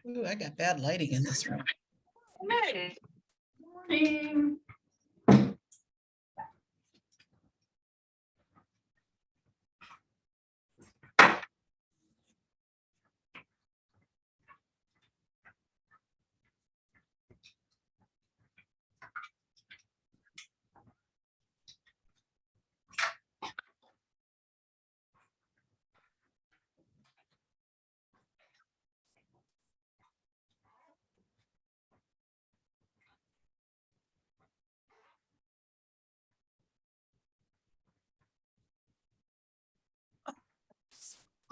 Ooh, I got bad lighting in this room. Hey. Morning.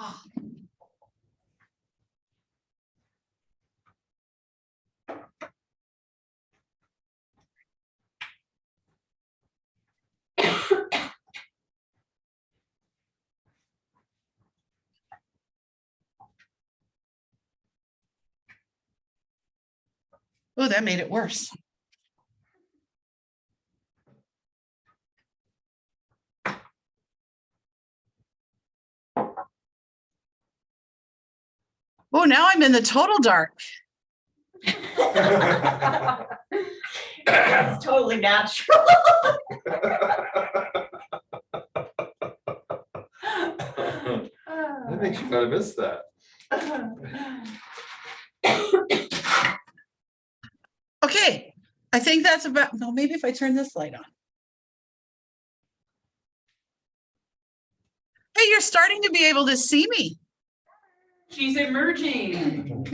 Oh. Oh, that made it worse. Oh, now I'm in the total dark. It's totally natural. I think you might have missed that. Okay, I think that's about, no, maybe if I turn this light on. Hey, you're starting to be able to see me. She's emerging.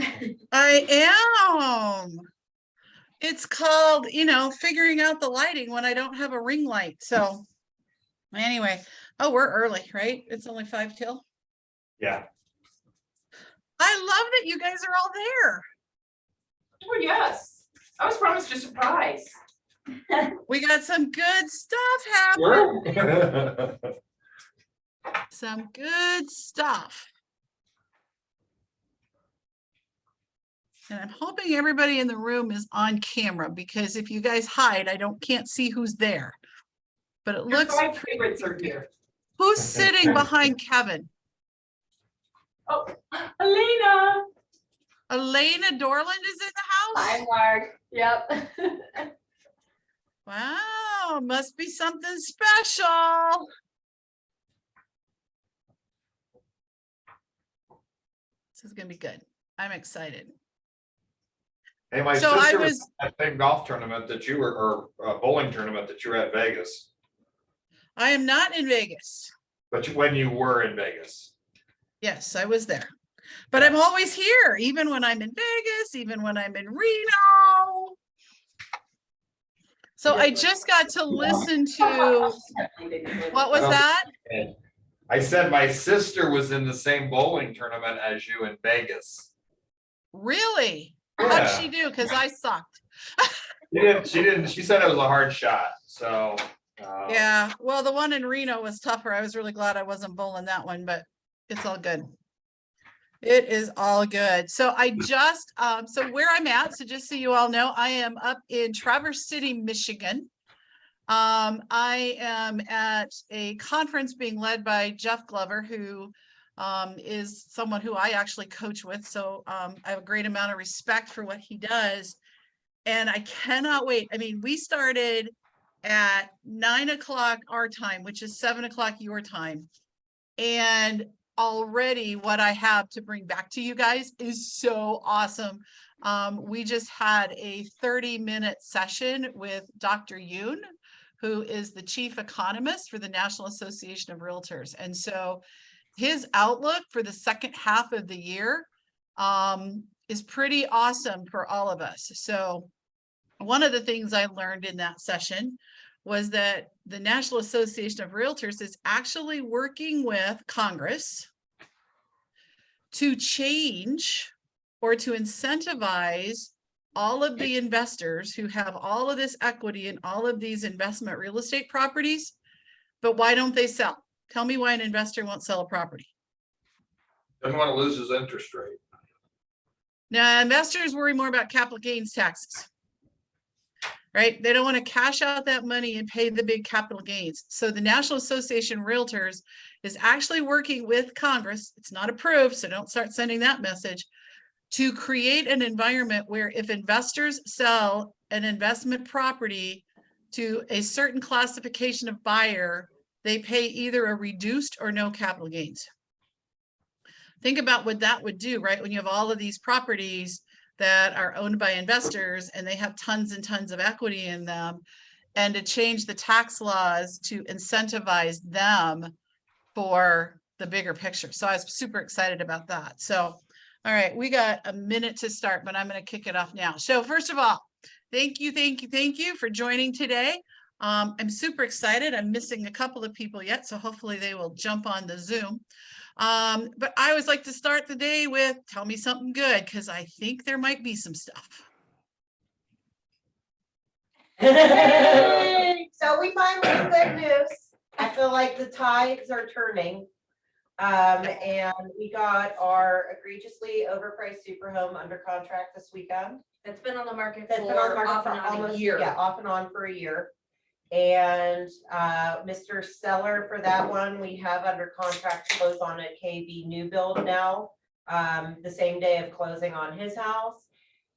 I am. It's called, figuring out the lighting when I don't have a ring light. So anyway, oh, we're early, right? It's only 5 till. Yeah. I love that you guys are all there. Oh, yes. I was promised a surprise. We got some good stuff happening. Sure. Some good stuff. And I'm hoping everybody in the room is on camera, because if you guys hide, can't see who's there. But it Your looks 5 favorites are here. Who's sitting behind Kevin? Oh, Elena. Elena Dorland is in the house? Hi, Mark. Yep. Wow, must be something special. This is gonna be good. I'm excited. Hey, my So sister I was at that same golf tournament that you were, or bowling tournament that you were at Vegas. I am not in Vegas. But when you were in Vegas. Yes, I was there. But I'm always here, even when I'm in Vegas, even when I'm in Reno. So I just got to listen to, what was that? I said my sister was in the same bowling tournament as you in Vegas. Really? Yeah. How'd she do? Because I sucked. She didn't, she said it was a hard shot, so. Yeah, well, the one in Reno was tougher. I was really glad I wasn't bowling that one, but it's all good. It is all good. So I just, so where I'm at, so just so you all know, I am up in Traverse City, Michigan. I am at a conference being led by Jeff Glover, who is someone who I actually coach with. So I have a great amount of respect for what he does. And I cannot wait. I mean, we started at 9 o'clock our time, which is 7 o'clock your time. And already what I have to bring back to you guys is so awesome. We just had a 30-minute session with Dr. Yoon, who is the chief economist for the National Association of Realtors. And so his outlook for the second half of the year is pretty awesome for all of us. So one of the things I learned in that session was that the National Association of Realtors is actually working with Congress to change or to incentivize all of the investors who have all of this equity in all of these investment real estate properties. But why don't they sell? Tell me why an investor won't sell a property. Doesn't want to lose his interest rate. Now, investors worry more about capital gains taxes, right? They don't want to cash out that money and pay the big capital gains. So the National Association of Realtors is actually working with Congress. It's not approved, so don't start sending that message, to create an environment where if investors sell an investment property to a certain classification of buyer, they pay either a reduced or no capital gains. Think about what that would do, right? When you have all of these properties that are owned by investors and they have tons and tons of equity in them, and to change the tax laws to incentivize them for the bigger picture. So I was super excited about that. So, all right, we got a minute to start, but I'm going to kick it off now. So first of all, thank you for joining today. I'm super excited. I'm missing a couple of people yet, so hopefully they will jump on the Zoom. But I always like to start the day with, tell me something good, because I think there might be some stuff. So we finally have good news. I feel like the tides are turning. And we got our egregiously overpriced super home under contract this weekend. That's been on the market That's been on the for market off for and on a almost, year. yeah, off and on for a year. And Mr. Seller for that one, we have under contract to close on a KB new build now. The same day of closing on his house.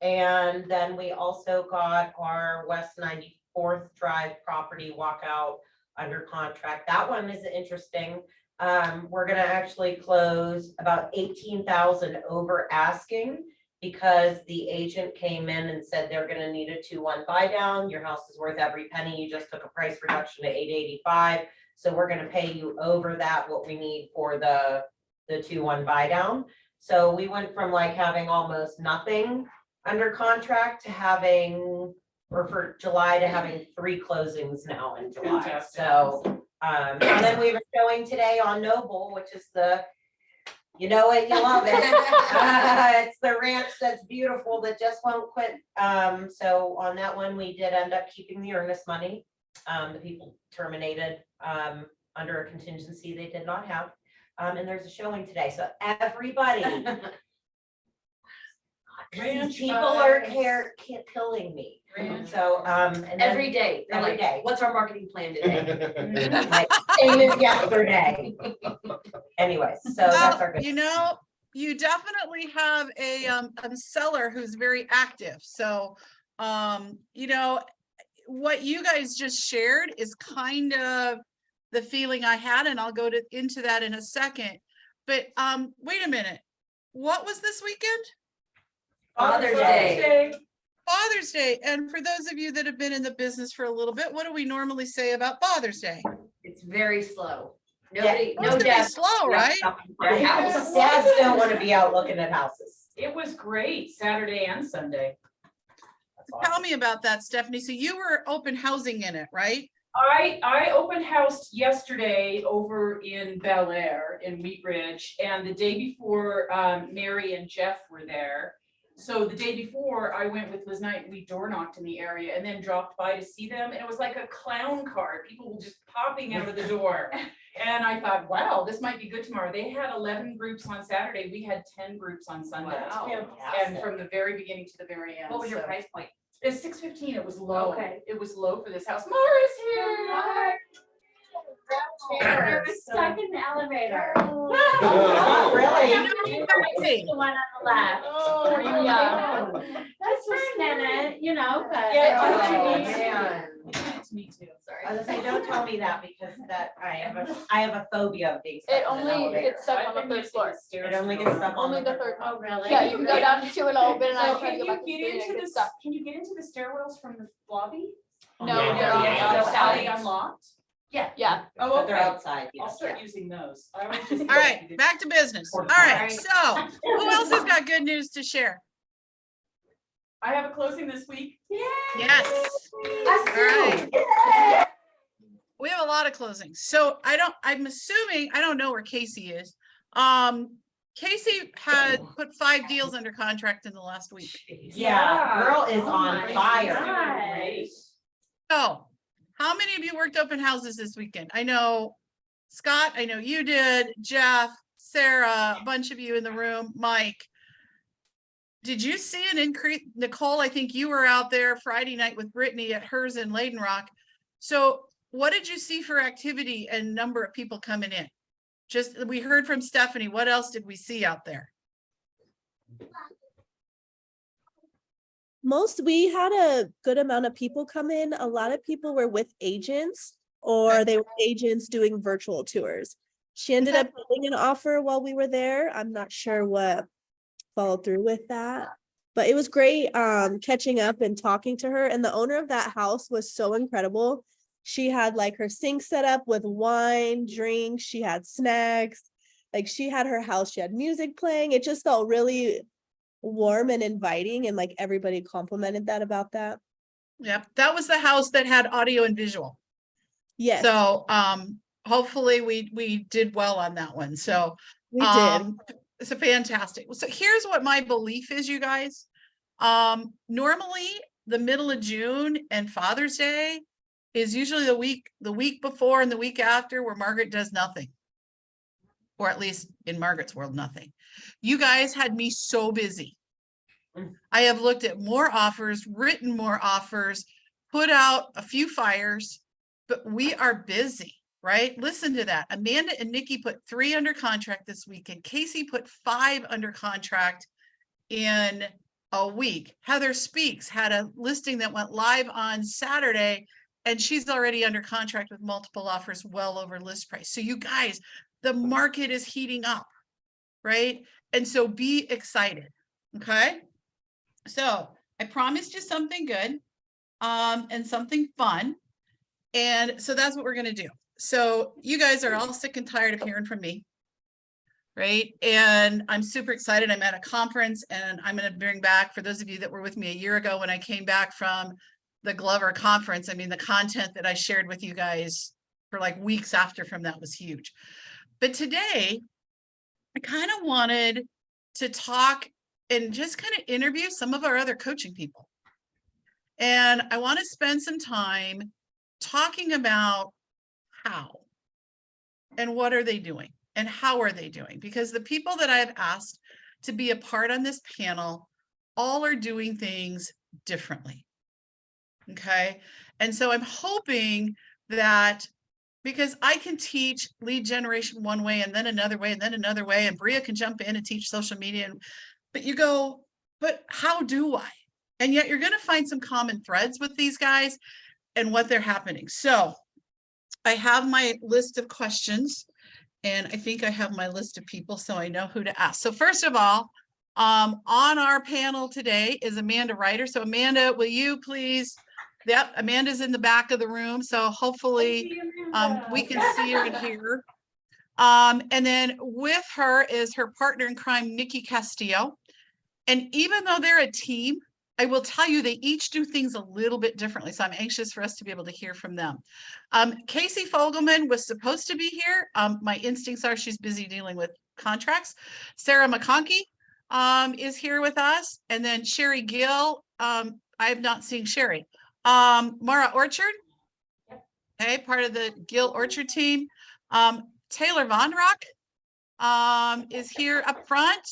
And then we also got our West 94th Drive property walkout under contract. That one is interesting. We're gonna actually close about 18,000 over asking because the agent came in and said they're gonna need a 2-1 buy down. Your house is worth every penny. You just took a price reduction to 885. So we're gonna pay you over that what we need for the 2-1 buy down. So we went from like having almost nothing under contract to having, or for July to having 3 closings now in July. Fantastic. So, and then we have a showing today on Noble, which is the, you know it, you love it. It's the ranch that's beautiful that just won't quit. So on that one, we did end up keeping the earnest money. The people terminated under a contingency they did not have. And there's a showing today. So everybody, Ranch people are vibes. killing me. Ranch. So, and then Every day. they're every like, day. What's our marketing plan today? like, same as yesterday. Anyways, so that's our good. You know, you definitely have a seller who's very active. So, you know, what you guys just shared is kind of the feeling I had, and I'll go into that in a second. But wait a minute, what was this weekend? Father's Day. Father's Day. And for those of you that have been in the business for a little bit, what do we normally say about Father's Day? It's very slow. Nobody, Well, it's no gonna be dads. slow, right? Their house. Dads don't want to be out looking at houses. It was great, Saturday and Sunday. Tell me about that, Stephanie. So you were open housing in it, right? I open housed yesterday over in Bel Air in Wheat Ridge, and the day before, Mary and Jeff were there. So the day before, I went with Liz Knight, we door knocked in the area and then dropped by to see them, and it was like a clown car. People were just popping out of the door. And I thought, wow, this might be good tomorrow. They had 11 groups on Saturday. We had 10 groups on Sunday. Wow. And from the very beginning to the very end. What was your so- price point? It's $615. It was low. Okay. It was low for this house. Mara's here. I was stuck in the elevator. Not really. Hey, The one on the left. Oh, Yeah. That's for a minute, you know, but. Yeah, Oh, it's man. It's me too. Sorry. I was gonna say, don't tell me that because that I have a phobia of being stuck It in an only elevator. gets stuck on the third floor. It only gets stuck on Only the third. Oh, really? Yeah, you can go down to 2 and open, and I So tried to can go back you to get 3 and into it the, gets stuck. can you get into the stairwells from the lobby? No, Yeah. they're on the Yeah, outside. Sally unlocked? Yeah, Oh, But they're okay. outside. I'll yes. start using those. I always just. all right, back to business. All right, so who else has got good news to share? I have a closing this week. Yes. All right. We have a lot of closings. So I'm assuming, I don't know where Casey is. Casey had put 5 deals under contract in the last week. Yeah, girl is on my fire. God. Great. So how many of you worked open houses this weekend? I know Scott, I know you did, Jeff, Sarah, a bunch of you in the room, Mike. Did you see an increase? Nicole, I think you were out there Friday night with Brittany at hers in Layden Rock. So what did you see for activity and number of people coming in? Just, we heard from Stephanie. What else did we see out there? We had a good amount of people come in. A lot of people were with agents or Okay. they were agents doing virtual tours. She ended Okay. up getting an offer while we were there. I'm not sure what followed through with that. But it was great catching up and talking to her. And the owner of that house was so incredible. She had like her sink set up with wine, drinks, she had snacks. Like she had her house, she had music playing. It just felt really warm and inviting, and like everybody complimented that about that. Yep, that was the house that had audio and visual. Yes, So hopefully we did well on that one. So we did. it's a fantastic. So here's what my belief is, you guys. Normally the middle of June and Father's Day is usually the week before and the week after where Margaret does nothing. Or at least in Margaret's world, nothing. You guys had me so busy. I have looked at more offers, written more offers, put out a few fires, but we are busy, right? Listen to that. Amanda and Nikki put 3 under contract this week, and Casey put 5 under contract in a week. Heather Speaks had a listing that went live on Saturday, and she's already under contract with multiple offers well over list price. So you guys, the market is heating up, right? And so be excited, okay? So I promised you something good and something fun. And so that's what we're going to do. So you guys are all sick and tired of hearing from me, right? And I'm super excited. I'm at a conference and I'm going to bring back, for those of you that were with me a year ago when I came back from the Glover conference, I mean, the content that I shared with you guys for like weeks after from that was huge. But today, I kind of wanted to talk and just kind of interview some of our other coaching people. And I want to spend some time talking about how and what are they doing and how are they doing? Because the people that I've asked to be a part on this panel all are doing things differently. Okay. And so I'm hoping that, because I can teach lead generation one way and then another way and then another way, and Bria can jump in and teach social media. But you go, but how do I? And yet you're going to find some common threads with these guys and what they're happening. So I have my list of questions, and I think I have my list of people, so I know who to ask. So first of all, on our panel today is Amanda Ryder. So Amanda, will you please? Yep, Amanda's in the back of the room, so hopefully we can see her and hear her. And then with her is her partner in crime, Nikki Castillo. And even though they're a team, I will tell you they each do things a little bit differently. So I'm anxious for us to be able to hear from them. Casey Fogelman was supposed to be here. My instincts are she's busy dealing with contracts. Sarah McConkey is here with us. And then Sherry Gill. I have not seen Sherry. Mara Orchard, okay, part of the Gill Orchard team. Taylor Von Rock is here up front.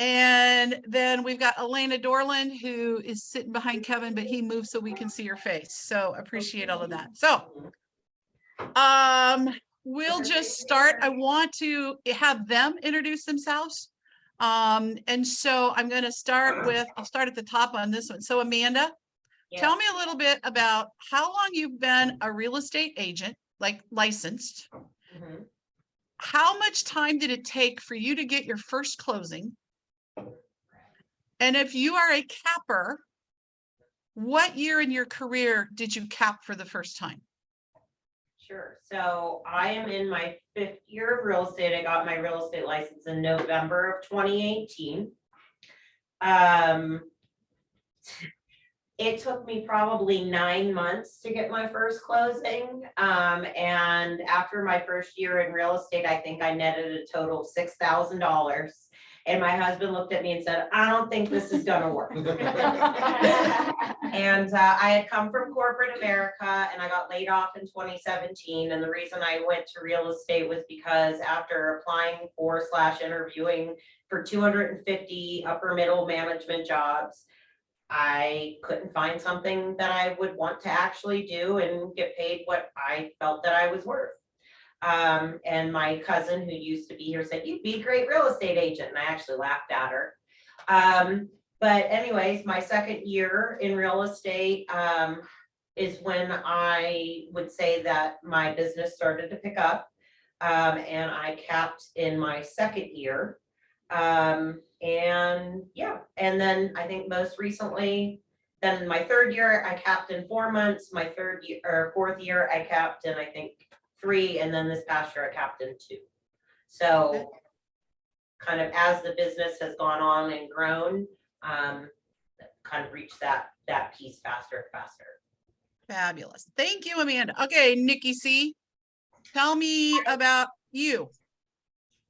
And then we've got Elena Dorland, who is sitting behind Kevin, but he moved so we can see her face. So appreciate all of that. So we'll just start. I want to have them introduce themselves. And so I'm going to start with, I'll start at the top on this one. So Amanda, tell me a little bit about how long you've been a real estate agent, like licensed. Mhm. How much time did it take for you to get your first closing? And if you are a capper, what year in your career did you cap for the first time? Sure. So I am in my 5th year of real estate. I got my real estate license in November of 2018. It took me probably 9 months to get my first closing. And after my first year in real estate, I think I netted a total of $6,000. And my husband looked at me and said, I don't think this is gonna work. And I had come from corporate America and I got laid off in 2017. And the reason I went to real estate was because after applying for / interviewing for 250 upper middle management jobs, I couldn't find something that I would want to actually do and get paid what I felt that I was worth. And my cousin who used to be here said, you'd be a great real estate agent. And I actually laughed at her. But anyways, my second year in real estate, is when I would say that my business started to pick up. And I capped in my second year. And yeah, and then I think most recently, then my third year, I capped in 4 months. My third year or fourth year, I capped in, I think, 3, and then this past year I capped in 2. So kind of as the business has gone on and grown, kind of reached that piece faster and faster. Fabulous. Thank you, Amanda. Okay, Nikki C, tell me about you.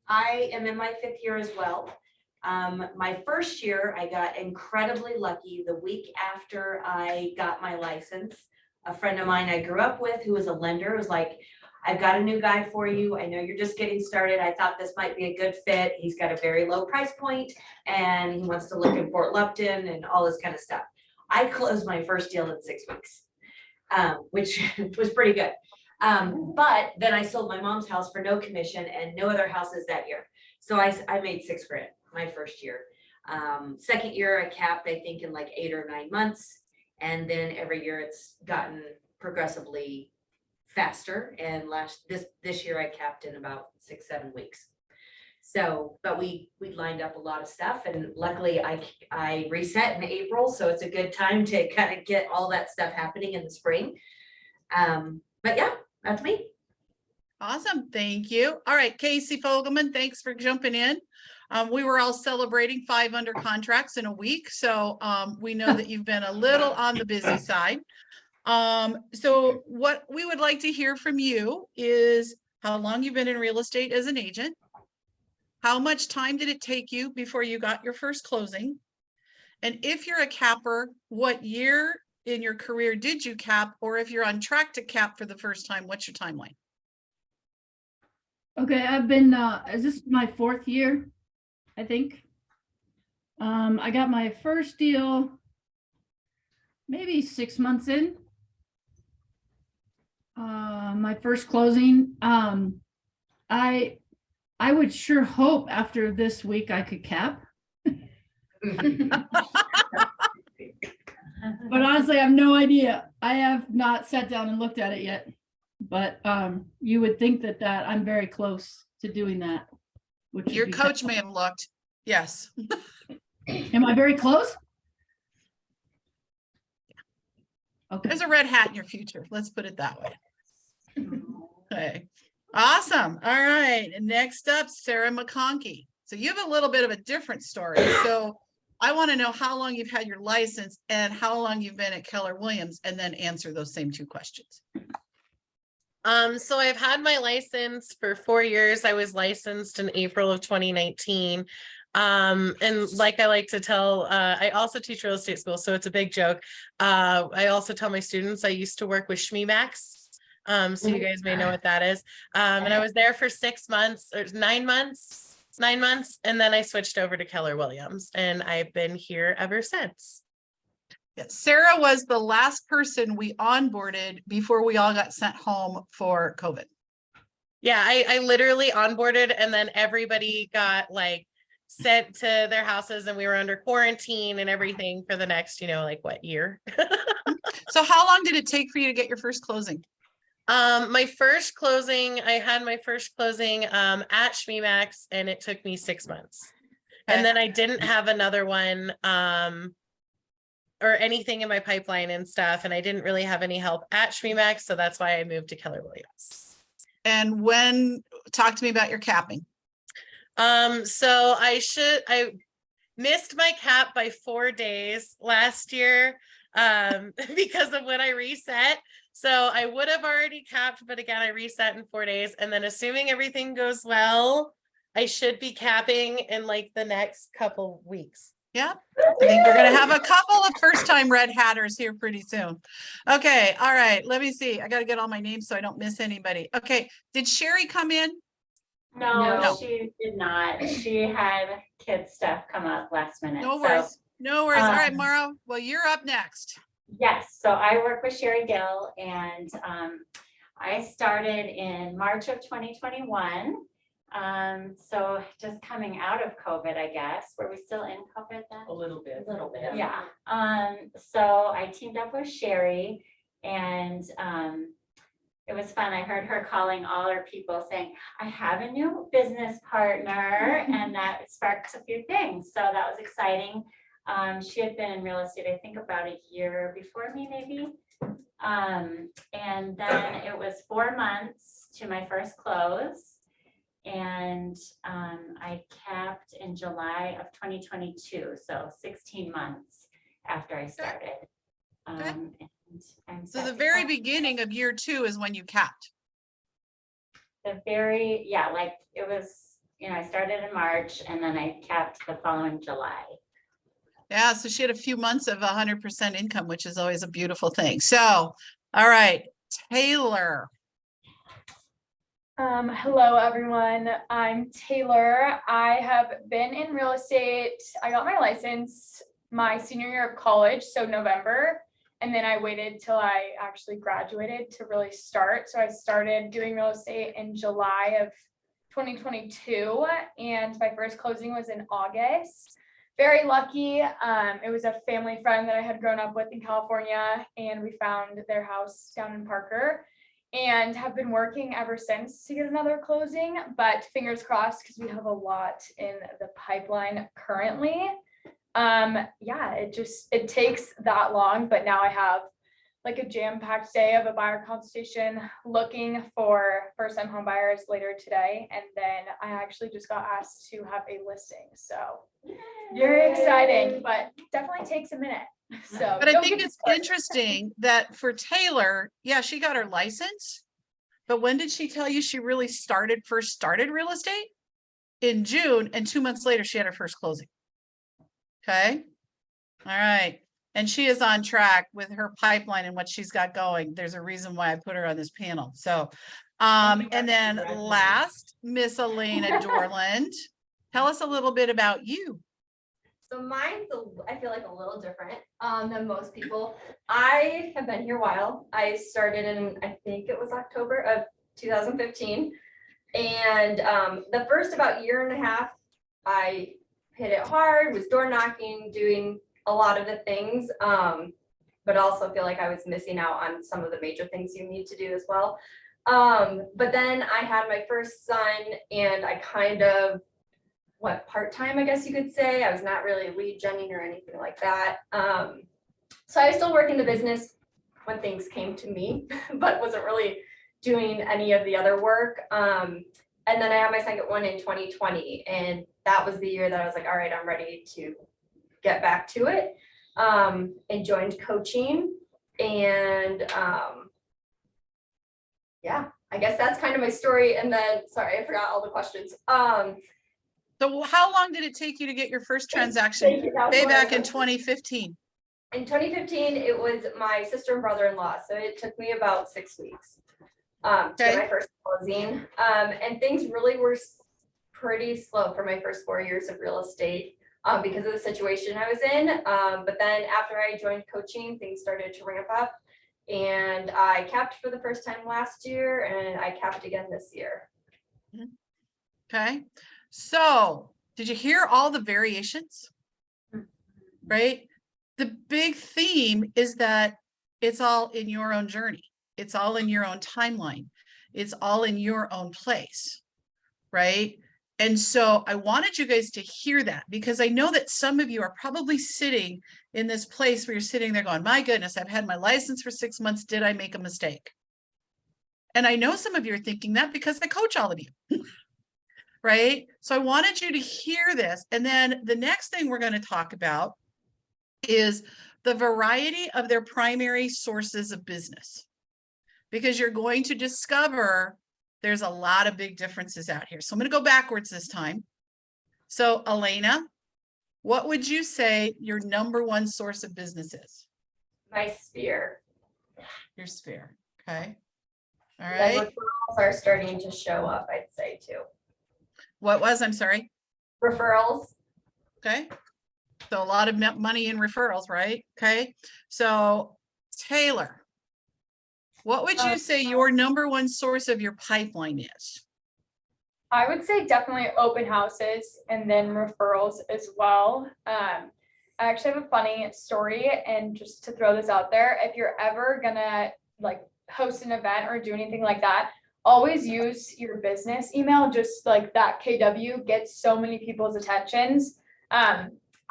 I am in my 5th year as well. My first year, I got incredibly lucky. The week after I got my license, a friend of mine I grew up with who was a lender was like, I've got a new guy for you. I know you're just getting started. I thought this might be a good fit. He's got a very low price point and he wants to look in Fort Lupton and all this kind of stuff. I closed my first deal in 6 weeks, which was pretty good. But then I sold my mom's house for no commission and no other houses that year. So I made $6 grand my first year. Second year I capped, I think, in like 8 or 9 months. And then every year it's gotten progressively faster. And this year I capped in about 6-7 weeks. So, but we lined up a lot of stuff and luckily I reset in April. So it's a good time to kind of get all that stuff happening in the spring. But yeah, that's me. Awesome. Thank you. All right, Casey Fogelman, thanks for jumping in. We were all celebrating 5 under contracts in a week. So we know that you've been a little on the busy side. So what we would like to hear from you is how long you've been in real estate as an agent. How much time did it take you before you got your first closing? And if you're a capper, what year in your career did you cap? Or if you're on track to cap for the first time, what's your timeline? Okay, I've been, is this my 4th year, I think? I got my first deal maybe 6 months in. My first closing, I would sure hope after this week I could cap. But honestly, I have no idea. I have not sat down and looked at it yet. But you would think that I'm very close to doing that. Which would Your be coach may have looked. Yes. Am I very close? Okay. There's a red hat in your future. Let's put it that way. Okay. Awesome. All right. And next up, Sarah McConkey. So you have a little bit of a different story. So I want to know how long you've had your license and how long you've been at Keller Williams, and then answer those same 2 questions. So I've had my license for 4 years. I was licensed in April of 2019. And like I like to tell, I also teach real estate school, so it's a big joke. I also tell my students I used to work with Schmeemax. So you guys may know what that is. And I was there for 6 months or 9 months, and then I switched over to Keller Williams, and I've been here ever since. Yes. Sarah was the last person we onboarded before we all got sent home for COVID. Yeah, I literally onboarded, and then everybody got like sent to their houses, and we were under quarantine and everything for the next, like what year? So how long did it take for you to get your first closing? I had my first closing at Schmeemax, and it took me 6 months. Okay. And then I didn't have another one or anything in my pipeline and stuff, and I didn't really have any help at Schmeemax, so that's why I moved to Keller Williams. And talk to me about your capping. So I missed my cap by 4 days last year because of when I reset. So I would have already capped, but again, I reset in 4 days. And then assuming everything goes well, I should be capping in like the next couple weeks. Yeah, I think we're going to have a couple of first-time red hatters here pretty soon. Okay, all right, let me see. I got to get all my names so I don't miss anybody. Okay, did Sherry come in? No. No. She did not. She had kid stuff come up last minute. No So, worries. No worries. All right, um, Mauro. Well, you're up next. yes, so I work with Sherry Gill, and I started in March of 2021. So just coming out of COVID, I guess. Were we still in COVID then? A little bit. A little bit. Yeah, so I teamed up with Sherry and, it was fun. I heard her calling all her people saying, I have a new business partner, and that sparked a few things. So that was exciting. She had been in real estate, I think about a year before me, maybe. And then it was 4 months to my first close. And I capped in July of 2022, so 16 months after I started. And I'm So set the to very cap. beginning of year 2 is when you capped. Yeah, like it was, I started in March and then I capped the following July. Yeah, so she had a few months of 100% income, which is always a beautiful thing. So, all right, Taylor. Hello, everyone. I'm Taylor. I have been in real estate. I got my license my senior year of college, so November. And then I waited till I actually graduated to really start. So I started doing real estate in July of 2022, and my first closing was in August. Very lucky. It was a family friend that I had grown up with in California, and we found their house down in Parker. And have been working ever since to get another closing, but fingers crossed because we have a lot in the pipeline currently. Yeah, it takes that long, but now I have like a jam-packed day of a buyer consultation looking for first-time home buyers later today. And then I actually just got asked to have a listing. So very exciting, but definitely takes a minute. So, But I don't think get it's started. interesting that for Taylor, yeah, she got her license. But when did she tell you she really first started real estate? In June, and 2 months later, she had her first closing. Okay. All right. And she is on track with her pipeline and what she's got going. There's a reason why I put her on this panel. So, and then last, Miss Elena Dorland, tell us a little bit about you. So mine's, I feel like a little different than most people. I have been here a while. I started in, I think it was October of 2015. And the first about year and a half, I hit it hard, was door knocking, doing a lot of the things, but also feel like I was missing out on some of the major things you need to do as well. But then I had my first son and I kind of part-time, I guess you could say. I was not really lead genning or anything like that. So I was still working the business when things came to me, but wasn't really doing any of the other work. And then I had my second one in 2020, and that was the year that I was like, all right, I'm ready to get back to it. And joined coaching, and yeah, I guess that's kind of my story. And then, sorry, I forgot all the questions. So how long did it take you to get your first transaction way back in 2015? In 2015, it was my sister and brother-in-law, so it took me about 6 weeks to get my first closing. And things really were pretty slow for my first 4 years of real estate because of the situation I was in. But then after I joined coaching, things started to ramp up, and I capped for the first time last year, and I capped again this year. Okay. So did you hear all the variations? Right? The big theme is that it's all in your own journey. It's all in your own timeline. It's all in your own place. Right? And so I wanted you guys to hear that, because I know that some of you are probably sitting in this place where you're sitting there going, my goodness, I've had my license for 6 months. Did I make a mistake? And I know some of you are thinking that because I coach all of you. Right? So I wanted you to hear this. And then the next thing we're going to talk about is the variety of their primary sources of business, because you're going to discover there's a lot of big differences out here. So I'm going to go backwards this time. So Elena, what would you say your number one source of business is? My sphere. Your sphere. Okay. All The right. referrals are starting to show up, I'd say, too. What was, I'm sorry? Referrals. Okay. So a lot of money in referrals, right? Okay. So Taylor, what would you say your number one source of your pipeline is? I would say definitely open houses and then referrals as well. I actually have a funny story, and just to throw this out there, if you're ever gonna like host an event or do anything like that, always use your business email. Just like that KW gets so many people's attentions.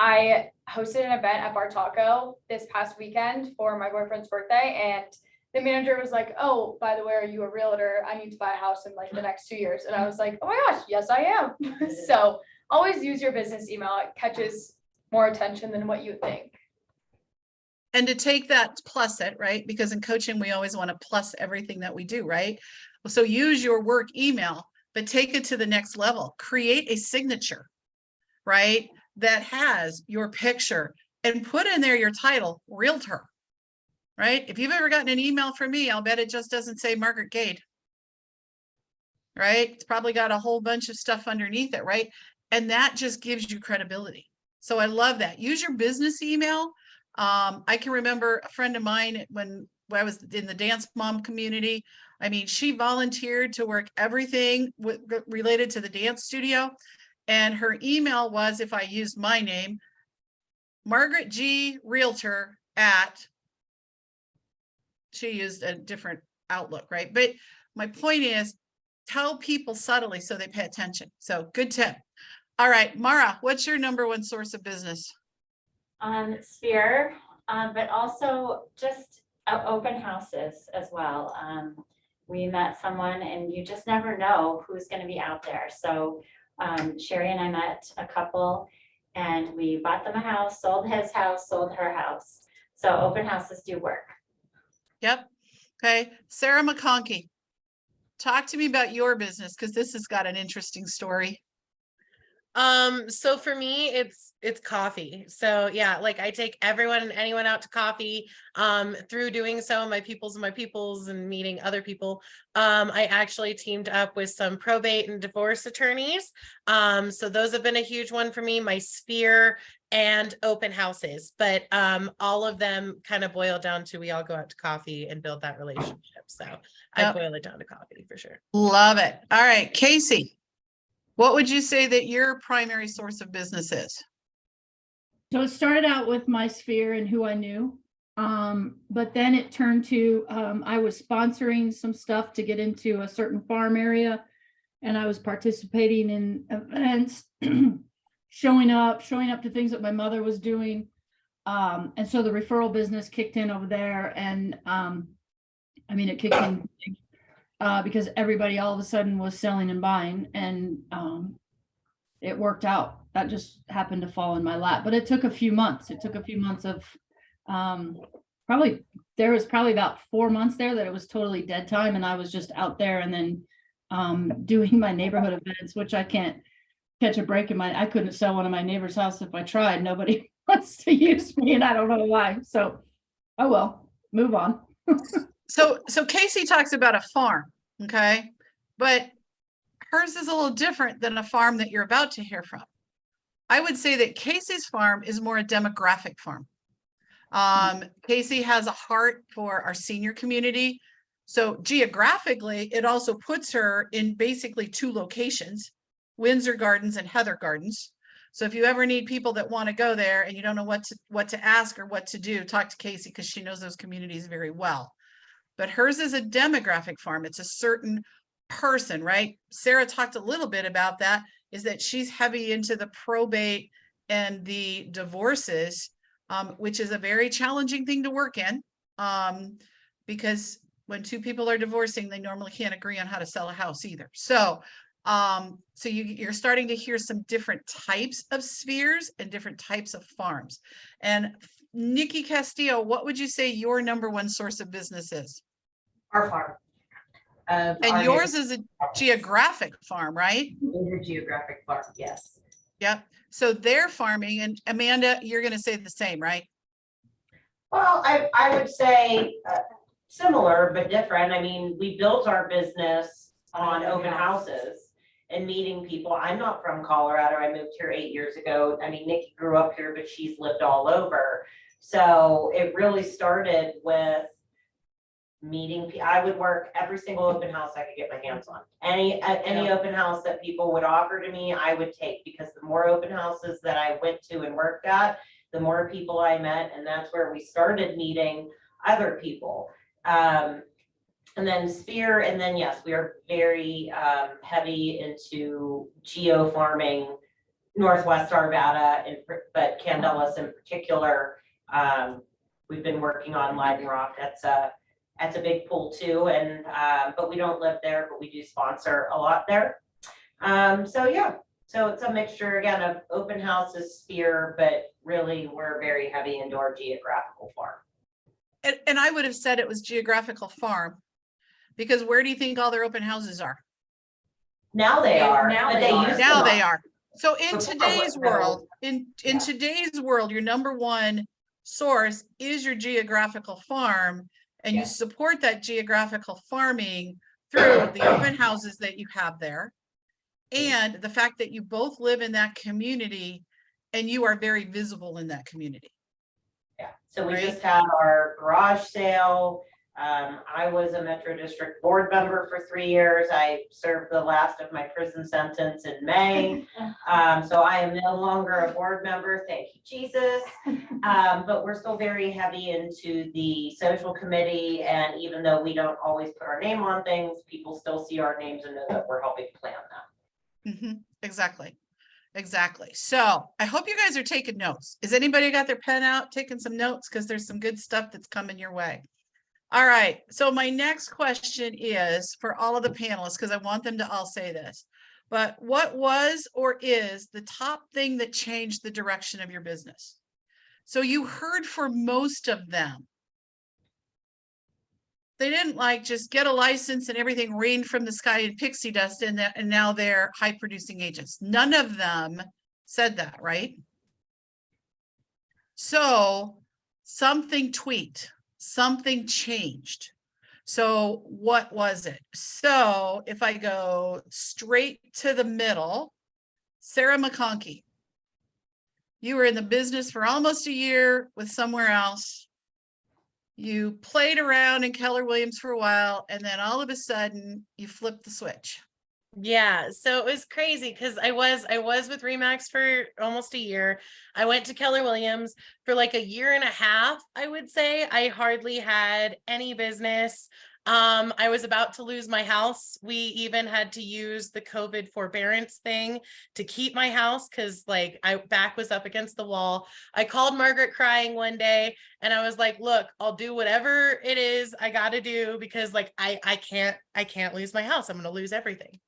I hosted an event at Bar Taco this past weekend for my boyfriend's birthday, and the manager was like, "Oh, by the way, are you a realtor? I need to buy a house in like the next 2 years." And I was like, "Oh my gosh, yes, I am." So always use your business email. It catches more attention than what you would think. And to take that, plus it, right? Because in coaching, we always want to plus everything that we do, right? So use your work email, but take it to the next level. Create a signature, right? That has your picture, and put in there your title, realtor, right? If you've ever gotten an email from me, I'll bet it just doesn't say Margaret Gade, right? It's probably got a whole bunch of stuff underneath it, right? And that just gives you credibility. So I love that. Use your business email. I can remember a friend of mine when I was in the dance mom community. I mean, she volunteered to work everything related to the dance studio. And her email was, if I used my name, Margaret G. Realtor at, she used a different outlook, right? But my point is, tell people subtly so they pay attention. So good tip. All right, Mara, what's your number one source of business? Sphere, but also just open houses as well. We met someone, and you just never know who's going to be out there. So Sherry and I met a couple, and we bought them a house, sold his house, sold her house. So open houses do work. Yep. Okay. Sarah McConkey, talk to me about your business, because this has got an interesting story. So for me, it's coffee. So yeah, like I take everyone and anyone out to coffee. Through doing so, my peoples and meeting other people. I actually teamed up with some probate and divorce attorneys. So those have been a huge one for me, my sphere and open houses. But all of them kind of boil down to, we all go out to coffee and build that relationship. So I boil it down to coffee for sure. Love it. All right, Casey, what would you say that your primary source of business is? So it started out with my sphere and who I knew. But then it turned to, I was sponsoring some stuff to get into a certain farm area, and I was participating in events, showing up to things that my mother was doing. And so the referral business kicked in over there, and I mean, it kicked in because everybody all of a sudden was selling and buying, and it worked out. That just happened to fall in my lap, but it took a few months. It took a few months of there was probably about 4 months there that it was totally dead time, and I was just out there, and then doing my neighborhood events, which I can't catch a break in I couldn't sell one of my neighbor's house if I tried. Nobody wants to use me, and I don't know why. So, oh well, move on. So Casey talks about a farm, okay? But hers is a little different than a farm that you're about to hear from. I would say that Casey's farm is more a demographic farm. Casey has a heart for our senior community. So geographically, it also puts her in basically 2 locations, Windsor Gardens and Heather Gardens. So if you ever need people that want to go there and you don't know what to ask or what to do, talk to Casey, because she knows those communities very well. But hers is a demographic farm. It's a certain person, right? Sarah talked a little bit about that, is that she's heavy into the probate and the divorces, which is a very challenging thing to work in, because when 2 people are divorcing, they normally can't agree on how to sell a house either. So, you're starting to hear some different types of spheres and different types of farms. And Nikki Castillo, what would you say your number one source of business is? Our farm. And yours is a geographic farm, right? A geographic farm, yes. Yep. So they're farming, and Amanda, you're going to say the same, right? Well, I would say similar but different. I mean, we built our business on open houses and meeting people. I'm not from Colorado. I moved here 8 years ago. I mean, Nikki grew up here, but she's lived all over. So it really started with I would work every single open house I could get my hands on. Any open house that people would offer to me, I would take, because the more open houses that I went to and worked at, the more people I met, and that's where we started meeting other people. And then Sphere, and then yes, we are very heavy into geo farming, Northwest Arvada, but Candelas in particular. We've been working on Leiden Rock. That's a big pool too, and but we don't live there, but we do sponsor a lot there. So yeah, so it's a mixture again of open houses, Sphere, but really we're very heavy into our geographical farm. And I would have said it was geographical farm, because where do you think all their open houses are? Now they are, Now but they are. used to Now not. they are. So in Before today's no. world, in Yeah. today's world, your number one source is your geographical farm, and you Yeah. support that geographical farming through the open houses that you have there, and the fact that you both live in that community and you are very visible in that community. Yeah, so we Right. just had our garage sale. I was a Metro District board member for 3 years. I served the last of my prison sentence in May. So I am no longer a board member, thank you, Jesus. But we're still very heavy into the social committee, and even though we don't always put our name on things, people still see our names and know that we're helping plan them. Exactly. Exactly. So I hope you guys are taking notes. Is anybody got their pen out, taking some notes? Because there's some good stuff that's coming your way. All right. So my next question is for all of the panelists, because I want them to all say this. But what was or is the top thing that changed the direction of your business? So you heard for most of them, they didn't like just get a license and everything rained from the sky in pixie dust, and now they're high producing agents. None of them said that, right? So something tweaked, something changed. So what was it? So if I go straight to the middle, Sarah McConkey, you were in the business for almost a year with somewhere else. You played around in Keller Williams for a while, and then all of a sudden you flipped the switch. Yeah, so it was crazy because I was with Remax for almost a year. I went to Keller Williams for like a year and a half, I would say. I hardly had any business. I was about to lose my house. We even had to use the COVID forbearance thing to keep my house because like I back was up against the wall. I called Margaret crying one day and I was like, look, I'll do whatever it is I got to do because like I can't lose my house. I'm going to lose everything.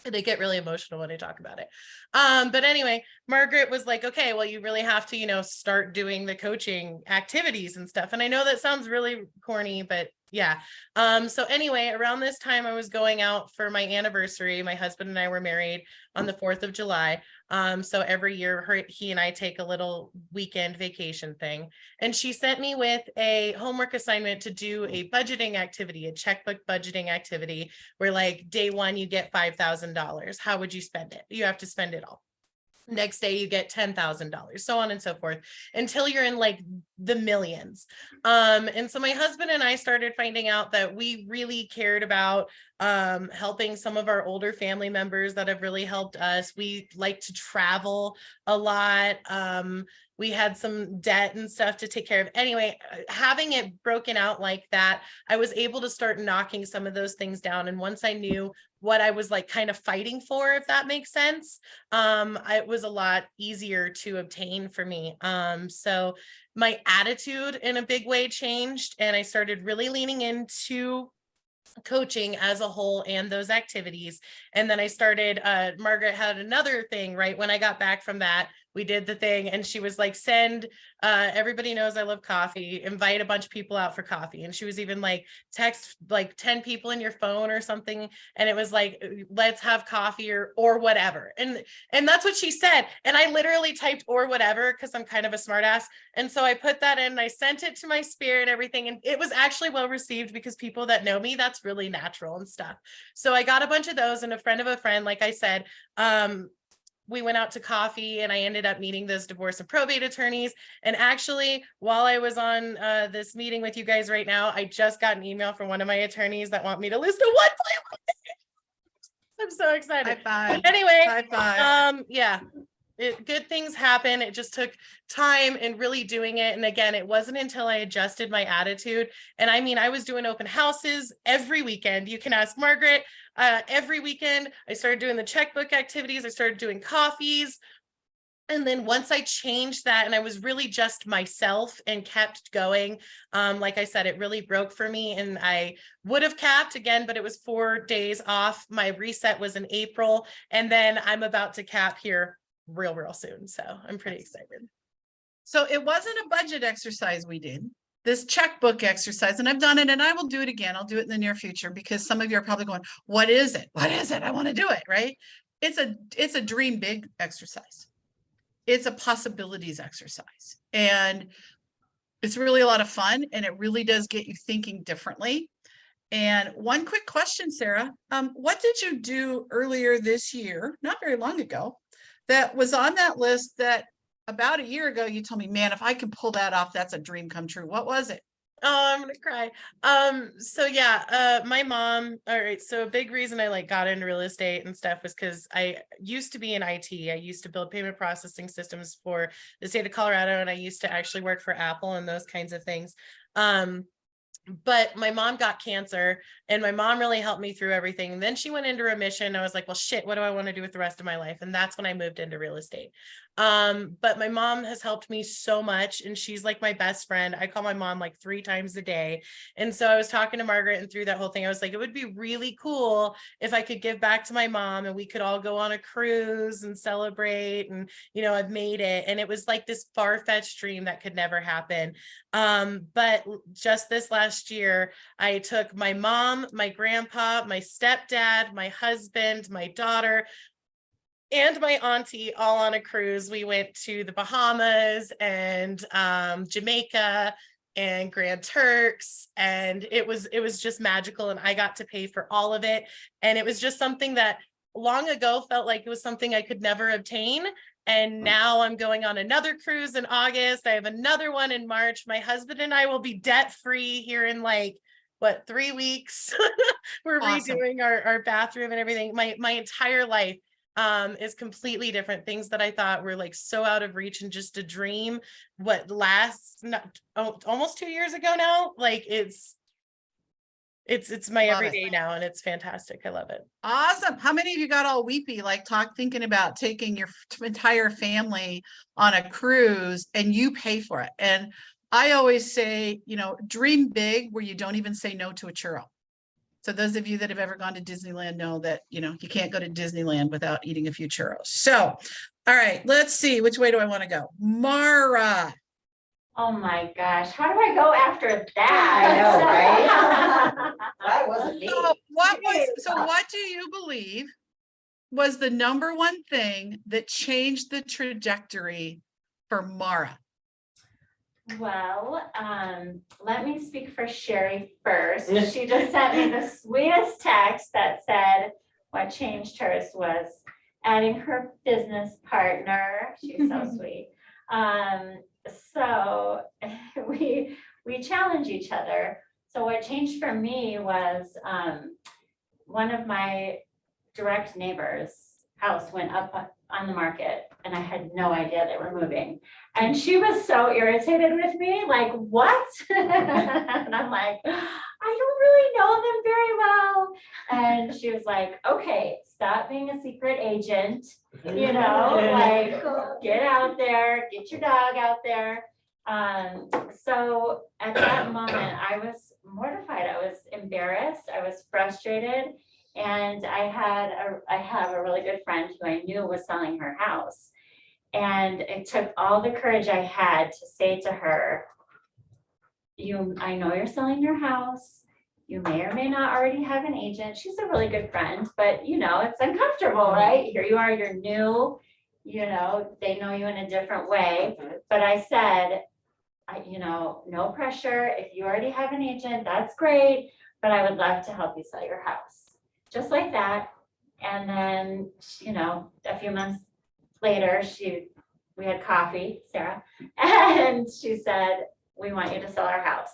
They get really emotional when I talk about it. But anyway, Margaret was like, okay, well, you really have to, start doing the coaching activities and stuff. And I know that sounds really corny, but yeah. So anyway, around this time I was going out for my anniversary. My husband and I were married on the 4th of July. So every year he and I take a little weekend vacation thing. And she sent me with a homework assignment to do a budgeting activity, a checkbook budgeting activity where like day one, you get $5,000. How would you spend it? You have to spend it all. Next day you get $10,000, so on and so forth, until you're in like the millions. And so my husband and I started finding out that we really cared about helping some of our older family members that have really helped us. We like to travel a lot. We had some debt and stuff to take care of. Anyway, having it broken out like that, I was able to start knocking some of those things down. And once I knew what I was like kind of fighting for, if that makes sense, it was a lot easier to obtain for me. So my attitude in a big way changed, and I started really leaning into coaching as a whole and those activities. And then I started, Margaret had another thing, right? When I got back from that, we did the thing and she was like, everybody knows I love coffee, invite a bunch of people out for coffee. And she was even like, text like 10 people in your phone or something. And it was like, let's have coffee or whatever. And that's what she said. And I literally typed or whatever, because I'm kind of a smart ass. And so I put that in and I sent it to my Sphere and everything. And it was actually well received because people that know me, that's really natural and stuff. So I got a bunch of those, and a friend of a friend, like I said, we went out to coffee and I ended up meeting those divorce and probate attorneys. And actually, while I was on this meeting with you guys right now, I just got an email from one of my attorneys that want me to list a 1.1. I'm so excited. High five. Anyway, High five. yeah, good things happen. It just took time and really doing it. And again, it wasn't until I adjusted my attitude. And I mean, I was doing open houses every weekend. You can ask Margaret. Every weekend, I started doing the checkbook activities. I started doing coffees. And then once I changed that and I was really just myself and kept going, like I said, it really broke for me and I would have capped again, but it was 4 days off. My reset was in April and then I'm about to cap here real soon. So I'm pretty excited. So it wasn't a budget exercise we did, this checkbook exercise, and I've done it and I will do it again. I'll do it in the near future because some of you are probably going, what is it? What is it? I want to do it, right? It's a dream big exercise. It's a possibilities exercise and it's really a lot of fun and it really does get you thinking differently. And one quick question, Sarah, what did you do earlier this year, not very long ago, that was on that list that about a year ago, you told me, man, if I can pull that off, that's a dream come true. What was it? Oh, I'm gonna cry. So yeah, my mom, all right, so a big reason I like got into real estate and stuff was because I used to be in IT. I used to build payment processing systems for the state of Colorado, and I used to actually work for Apple and those kinds of things. But my mom got cancer and my mom really helped me through everything. And then she went into remission. I was like, well, shit, what do I want to do with the rest of my life? And that's when I moved into real estate. But my mom has helped me so much and she's like my best friend. I call my mom like 3 times a day. And so I was talking to Margaret and through that whole thing, I was like, it would be really cool if I could give back to my mom and we could all go on a cruise and celebrate. And, you know, I've made it. And it was like this far-fetched dream that could never happen. But just this last year, I took my mom, my grandpa, my stepdad, my husband, my daughter, and my auntie all on a cruise. We went to the Bahamas and Jamaica and Grand Turks, and it was just magical, and I got to pay for all of it. And it was just something that long ago felt like it was something I could never obtain. And now I'm going on another cruise in August. I have another one in March. My husband and I will be debt-free here in like, what, 3 weeks? We're Awesome. redoing our bathroom and everything. My entire life is completely different. Things that I thought were like so out of reach and just a dream. Almost 2 years ago now, like it's my Love it. everyday now and it's fantastic. I love it. Awesome. How many of you got all weepy, like thinking about taking your entire family on a cruise and you pay for it? And I always say, you know, dream big where you don't even say no to a churro. So those of you that have ever gone to Disneyland know that, you know, you can't go to Disneyland without eating a few churros. So, all right, let's see. Which way do I want to go? Mara. Oh my gosh, how do I go after that? I know, right? That wasn't me. So what do you believe was the number one thing that changed the trajectory for Mara? Well, let me speak for Sherry first. She just sent me the sweetest text that said what changed hers was adding her business partner. She's so sweet. So we challenge each other. So what changed for me was one of my direct neighbors' house went up on the market and I had no idea they were moving. And she was so irritated with me, like, what? And I'm like, I don't really know them very well. And she was like, okay, stop being a secret agent, you know, like get out there, get your dog out there. So at that moment, I was mortified. I was embarrassed. I was frustrated. And I have a really good friend who I knew was selling her house. And it took all the courage I had to say to her, I know you're selling your house. You may or may not already have an agent. She's a really good friend, but you know, it's uncomfortable, right? Here you are, you're new, you know, they know you in a different way. But I said, you know, no pressure. If you already have an agent, that's great, but I would love to help you sell your house. Just like that. And then, you know, a few months later, we had coffee, Sarah, and she said, we want you to sell our house.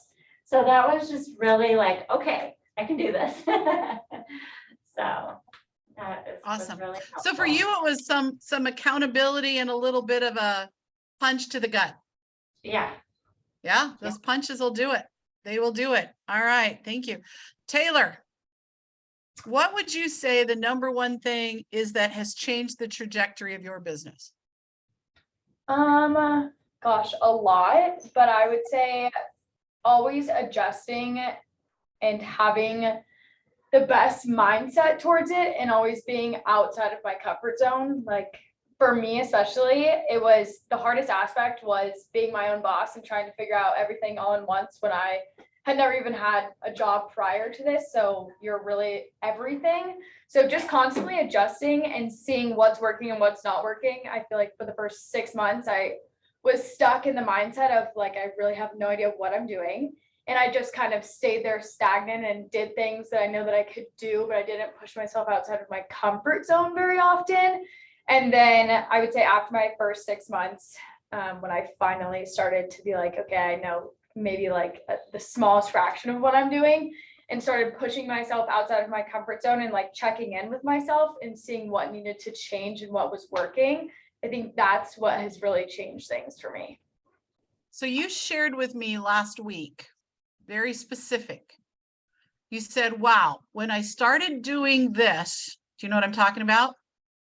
So that was just really like, okay, I can do this. So that was Awesome. really So for helpful. you, it was some accountability and a little bit of a punch to the gut. Yeah. Yeah, those punches will do it. They will do it. All right. Thank you. Taylor, what would you say the number one thing is that has changed the trajectory of your business? Gosh, a lot, but I would say always adjusting and having the best mindset towards it and always being outside of my comfort zone. Like for me especially, it was the hardest aspect was being my own boss and trying to figure out everything all in once when I had never even had a job prior to this. So you're really everything. So just constantly adjusting and seeing what's working and what's not working. I feel like for the first 6 months, I was stuck in the mindset of like, I really have no idea what I'm doing. And I just kind of stayed there stagnant and did things that I know that I could do, but I didn't push myself outside of my comfort zone very often. And then I would say after my first 6 months, when I finally started to be like, okay, I know maybe like the smallest fraction of what I'm doing, and started pushing myself outside of my comfort zone and like checking in with myself and seeing what needed to change and what was working. I think that's what has really changed things for me. So you shared with me last week, very specific. You said, wow, when I started doing this, do you know what I'm talking about?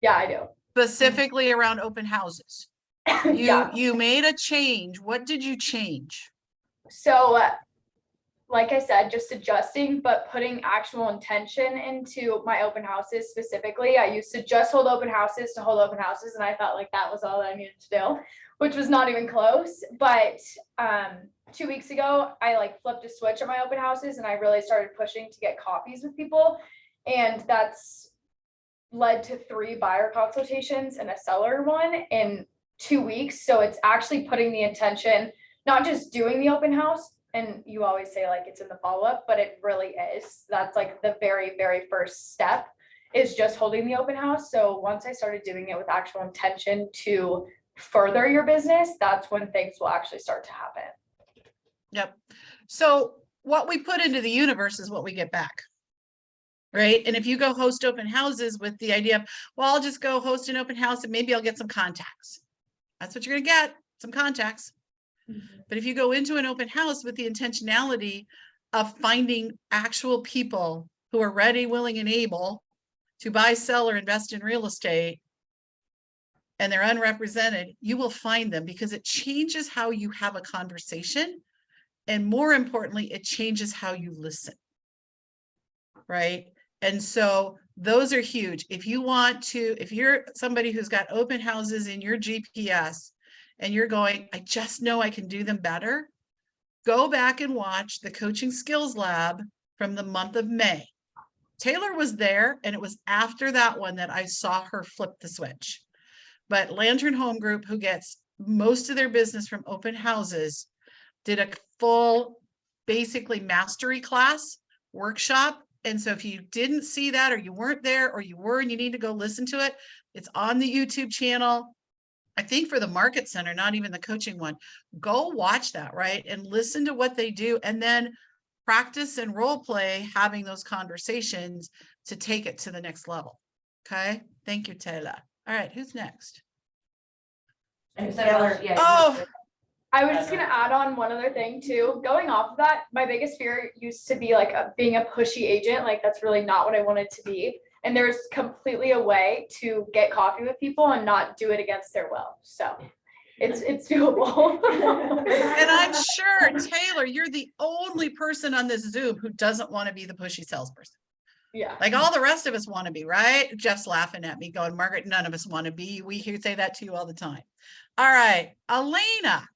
Yeah, I do. Specifically around open houses. Yeah. You made a change. What did you change? So like I said, just adjusting, but putting actual intention into my open houses specifically. I used to just hold open houses to hold open houses, and I felt like that was all that I needed to do, which was not even close. But 2 weeks ago, I like flipped a switch at my open houses, and I really started pushing to get coffees with people. And that's led to 3 buyer consultations and a seller one in 2 weeks. So it's actually putting the intention, not just doing the open house. And you always say like it's in the follow-up, but it really is. That's like the very, very first step is just holding the open house. So once I started doing it with actual intention to further your business, that's when things will actually start to happen. Yep. So what we put into the universe is what we get back. Right. And if you go host open houses with the idea of, well, I'll just go host an open house and maybe I'll get some contacts. That's what you're going to get, some contacts. But if you go into an open house with the intentionality of finding actual people who are ready, willing, and able to buy, sell, or invest in real estate, and they're unrepresented, you will find them because it changes how you have a conversation. And more importantly, it changes how you listen. Right. And so those are huge. If you're somebody who's got open houses in your GPS, and you're going, I just know I can do them better, go back and watch the Coaching Skills Lab from the month of May. Taylor was there, and it was after that one that I saw her flip the switch. But Lantern Home Group, who gets most of their business from open houses, did a full, basically mastery class workshop. And so if you didn't see that, or you weren't there, or you were and you need to go listen to it, it's on the YouTube channel. I think for the Market Center, not even the coaching one. Go watch that, right? And listen to what they do, and then practice and role play having those conversations to take it to the next level. Okay. Thank you, Taylor. All right. Who's next? Oh, I was just gonna add on one other thing too. Going off of that, my biggest fear used to be like being a pushy agent. Like that's really not what I wanted to be. And there's completely a way to get coffee with people and not do it against their will. So it's doable. and I'm sure, Taylor, you're the only person on this Zoom who doesn't want to be the pushy salesperson. Yeah. Like all the rest of us want to be, right? Jeff's laughing at me going, Margaret, none of us want to be. We hear say that to you all the time. All right, Elena.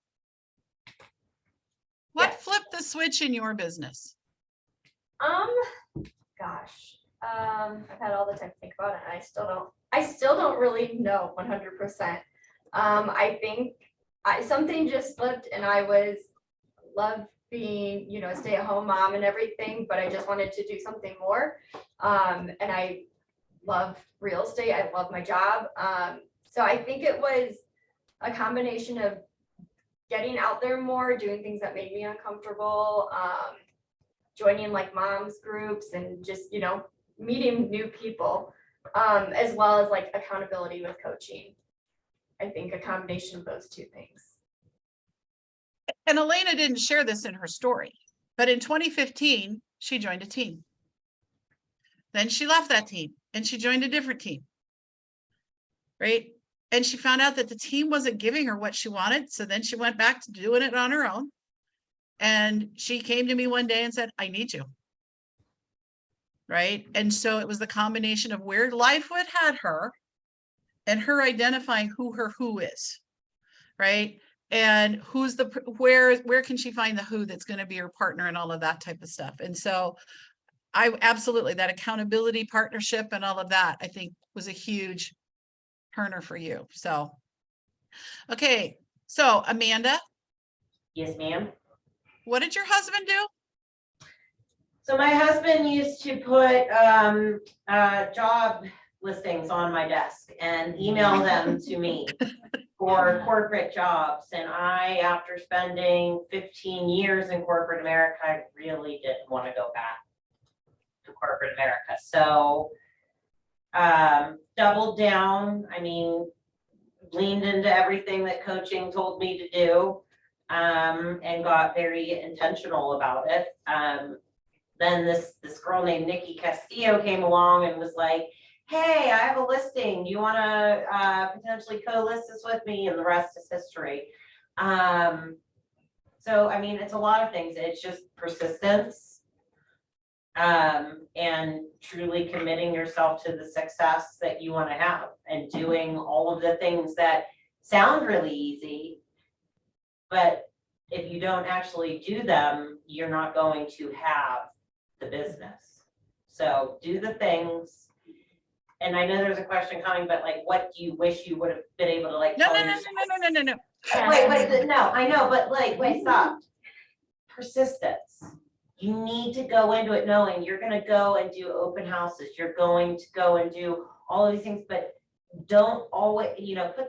What flipped the switch in your business? Gosh, I've had all the time to think about it, and I still don't really know 100%. I think something just flipped, and I loved being, a stay-at-home mom and everything, but I just wanted to do something more. And I love real estate. I love my job. So I think it was a combination of getting out there more, doing things that made me uncomfortable, joining like moms groups and just, meeting new people, as well as like accountability with coaching. I think a combination of those two things. And Elena didn't share this in her story, but in 2015, she joined a team. Then she left that team and she joined a different team. Right? And she found out that the team wasn't giving her what she wanted. So then she went back to doing it on her own. And she came to me one day and said, I need you. Right? And so it was the combination of where life would had her and her identifying who her who is. Right? And who's the where can she find the who that's going to be her partner and all of that type of stuff. And so I absolutely, that accountability partnership and all of that, I think was a huge turner for you. So, okay. So Amanda, Yes, ma'am. what did your husband do? So my husband used to put job listings on my desk and email them to me for corporate jobs. And I, after spending 15 years in corporate America, I really didn't want to go back to corporate America. So doubled down. I mean, leaned into everything that coaching told me to do, and got very intentional about it. Then this girl named Nikki Castillo came along and was like, hey, I have a listing. Do you want to potentially co-list this with me? And the rest is history. So, I mean, it's a lot of things. It's just persistence, and truly committing yourself to the success that you want to have and doing all of the things that sound really easy, but if you don't actually do them, you're not going to have the business. So do the things. And I know there's a question coming, but like, what do you wish you would have been able to like? No. No. Wait, no, I know, but like, wait, stop. Persistence. You need to go into it knowing you're going to go and do open houses. You're going to go and do all of these things, but don't always, put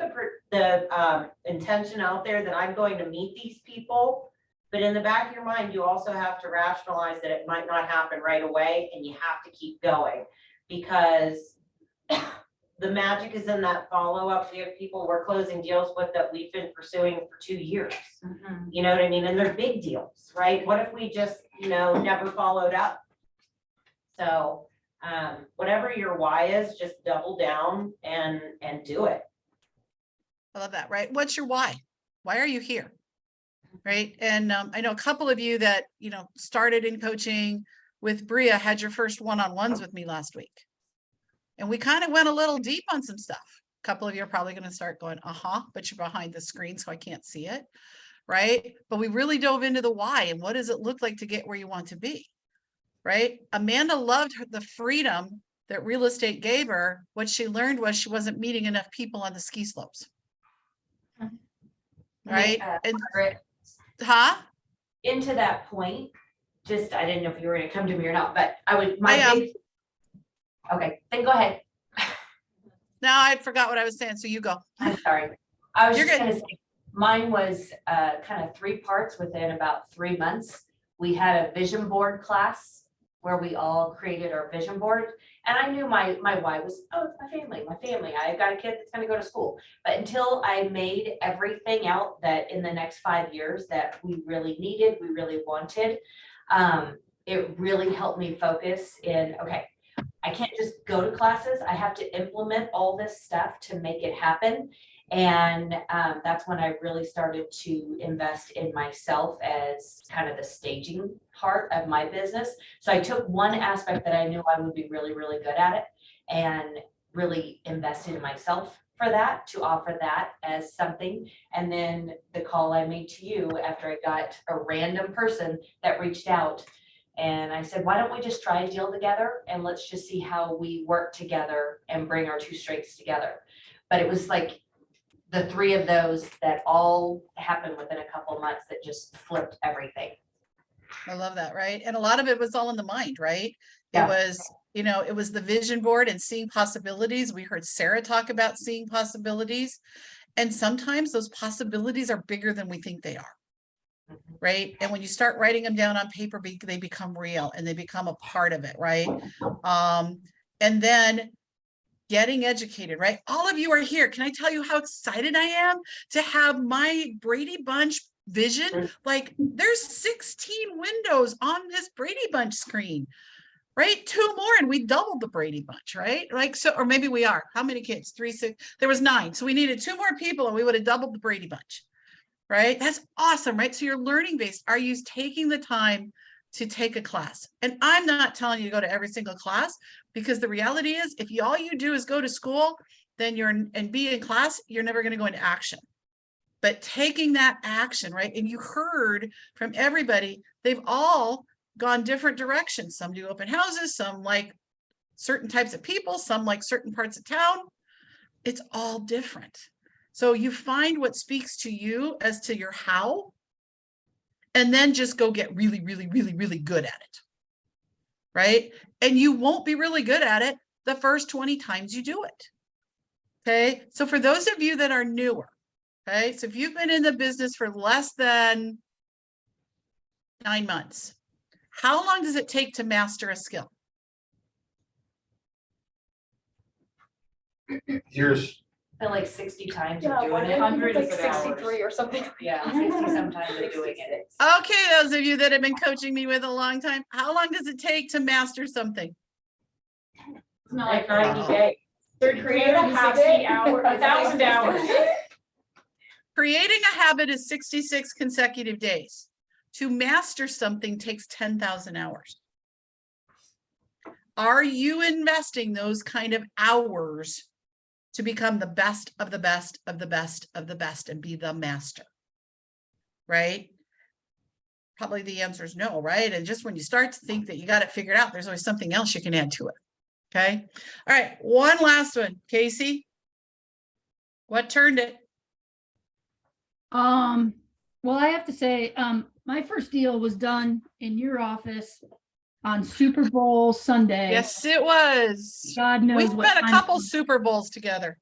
the intention out there that I'm going to meet these people. But in the back of your mind, you also have to rationalize that it might not happen right away, and you have to keep going, because the magic is in that follow-up. We have people we're closing deals with that we've been pursuing for 2 years. Mhm. You know what I mean? And they're big deals, right? What if we just, never followed up? So whatever your why is, just double down and do it. I love that. Right. What's your why? Why are you here? Right. And I know a couple of you that, started in coaching with Bria had your first one-on-ones with me last week. And we kind of went a little deep on some stuff. A couple of you are probably going to start going, but you're behind the screen, so I can't see it. Right. But we really dove into the why and what does it look like to get where you want to be. Right. Amanda loved the freedom that real estate gave her. What she learned was she wasn't meeting enough people on the ski slopes. Right. And Margaret, Into that point, just, I didn't know if you were gonna come to me or not, but I would, okay, then go ahead. now I forgot what I was saying. So you go. I'm sorry. I was You're just good. gonna say, mine was kind of 3 parts within about 3 months. We had a vision board class where we all created our vision board. And I knew my why was, it's my family. I've got a kid that's gonna go to school. But until I made everything out that in the next 5 years that we really needed, we really wanted, it really helped me focus in, okay, I can't just go to classes. I have to implement all this stuff to make it happen. And that's when I really started to invest in myself as kind of the staging part of my business. So I took one aspect that I knew I would be really, really good at it and really invested in myself for that, to offer that as something. And then the call I made to you after I got a random person that reached out, and I said, why don't we just try a deal together and let's just see how we work together and bring our 2 strengths together. But it was like the 3 of those that all happened within a couple of months that just flipped everything. I love that. Right. And a lot of it was all in the mind, right? Yeah. It was You know, it was the vision board and seeing possibilities. We heard Sarah talk about seeing possibilities. And sometimes those possibilities are bigger than we think they are. Right. And when you start writing them down on paper, they become real and they become a part of it. Right. And then getting educated, right? All of you are here. Can I tell you how excited I am to have my Brady Bunch vision? Like there's 16 windows on this Brady Bunch screen, right? 2 more and we doubled the Brady Bunch, right? Like, so, or maybe we are. How many kids? 3, 6, there was 9. So we needed 2 more people and we would have doubled the Brady Bunch, right? That's awesome, right? So you're learning based. Are you taking the time to take a class? And I'm not telling you to go to every single class, because the reality is if all you do is go to school, then and be in class, you're never going to go into action. But taking that action, right? And you heard from everybody, they've all gone different directions. Some do open houses, some like certain types of people, some like certain parts of town. It's all different. So you find what speaks to you as to your how, and then just go get really, really, really, really good at it. Right? And you won't be really good at it the first 20 times you do it. Okay. So for those of you that are newer, okay, so if you've been in the business for less than 9 months, how long does it take to master a skill? Here's, And like 60 times Yeah, of doing one it. hundred like Hundreds of hours. 63 or something. Yeah, 60 sometimes of doing it. Okay, those of you that have been coaching me with a long time, how long does it take to master something? It's not like 90 days. They're creating a habit, 1,000 hours. Creating a habit is 66 consecutive days. To master something takes 10,000 hours. Are you investing those kind of hours to become the best of the best of the best of the best and be the master? Right? Probably the answer is no, right? And just when you start to think that you got it figured out, there's always something else you can add to it. Okay. All right. One last one. Casey, what turned it? Well, I have to say, my first deal was done in your office on Super Bowl Sunday. Yes, it was. God knows We what spent a time- couple Super Bowls together.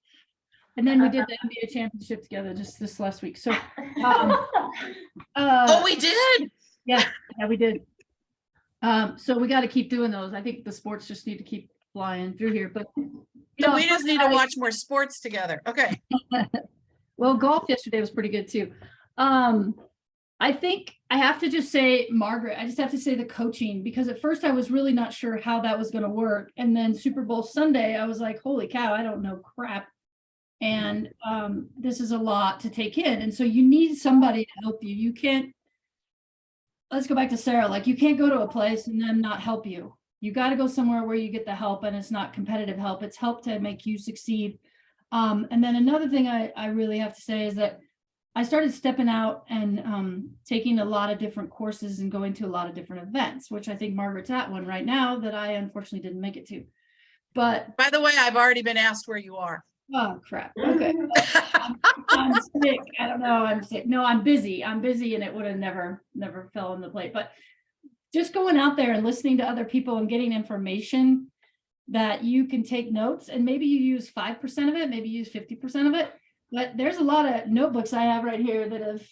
And then we did the NBA championship together just this last week. So, Oh, we did. yeah, we did. So we got to keep doing those. I think the sports just need to keep flying through here, but you know, We just need to watch more sports together. Okay. well, golf yesterday was pretty good too. I think I have to just say, Margaret, I just have to say the coaching, because at first I was really not sure how that was going to work. And then Super Bowl Sunday, I was like, holy cow, I don't know crap. And this is a lot to take in. And so you need somebody to help you. You can't, let's go back to Sarah, like you can't go to a place and then not help you. You got to go somewhere where you get the help, and it's not competitive help. It's help to make you succeed. And then another thing I really have to say is that I started stepping out and taking a lot of different courses and going to a lot of different events, which I think Margaret's at one right now that I unfortunately didn't make it to. But By the way, I've already been asked where you are. oh crap. Okay. I'm sick. I don't know. I'm sick. No, I'm busy. And it would have never fell on the plate. But just going out there and listening to other people and getting information that you can take notes, and maybe you use 5% of it, maybe use 50% of it. But there's a lot of notebooks I have right here that have,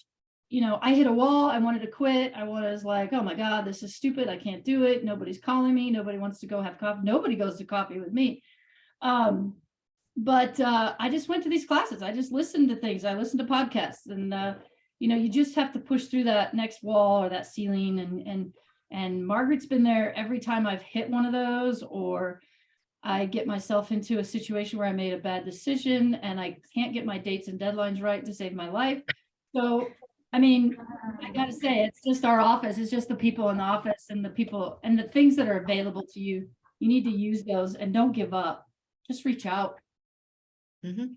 you know, I hit a wall. I wanted to quit. I was like, oh my God, this is stupid. I can't do it. Nobody's calling me. Nobody wants to go have coffee. Nobody goes to coffee with me. But I just went to these classes. I just listened to things. I listened to podcasts, and you know, you just have to push through that next wall or that ceiling. And Margaret's been there every time I've hit one of those, or I get myself into a situation where I made a bad decision and I can't get my dates and deadlines right to save my life. So, I mean, I got to say, it's just our office. It's just the people in the office and the people and the things that are available to you. You need to use those and don't give up. Just reach out. Mhm.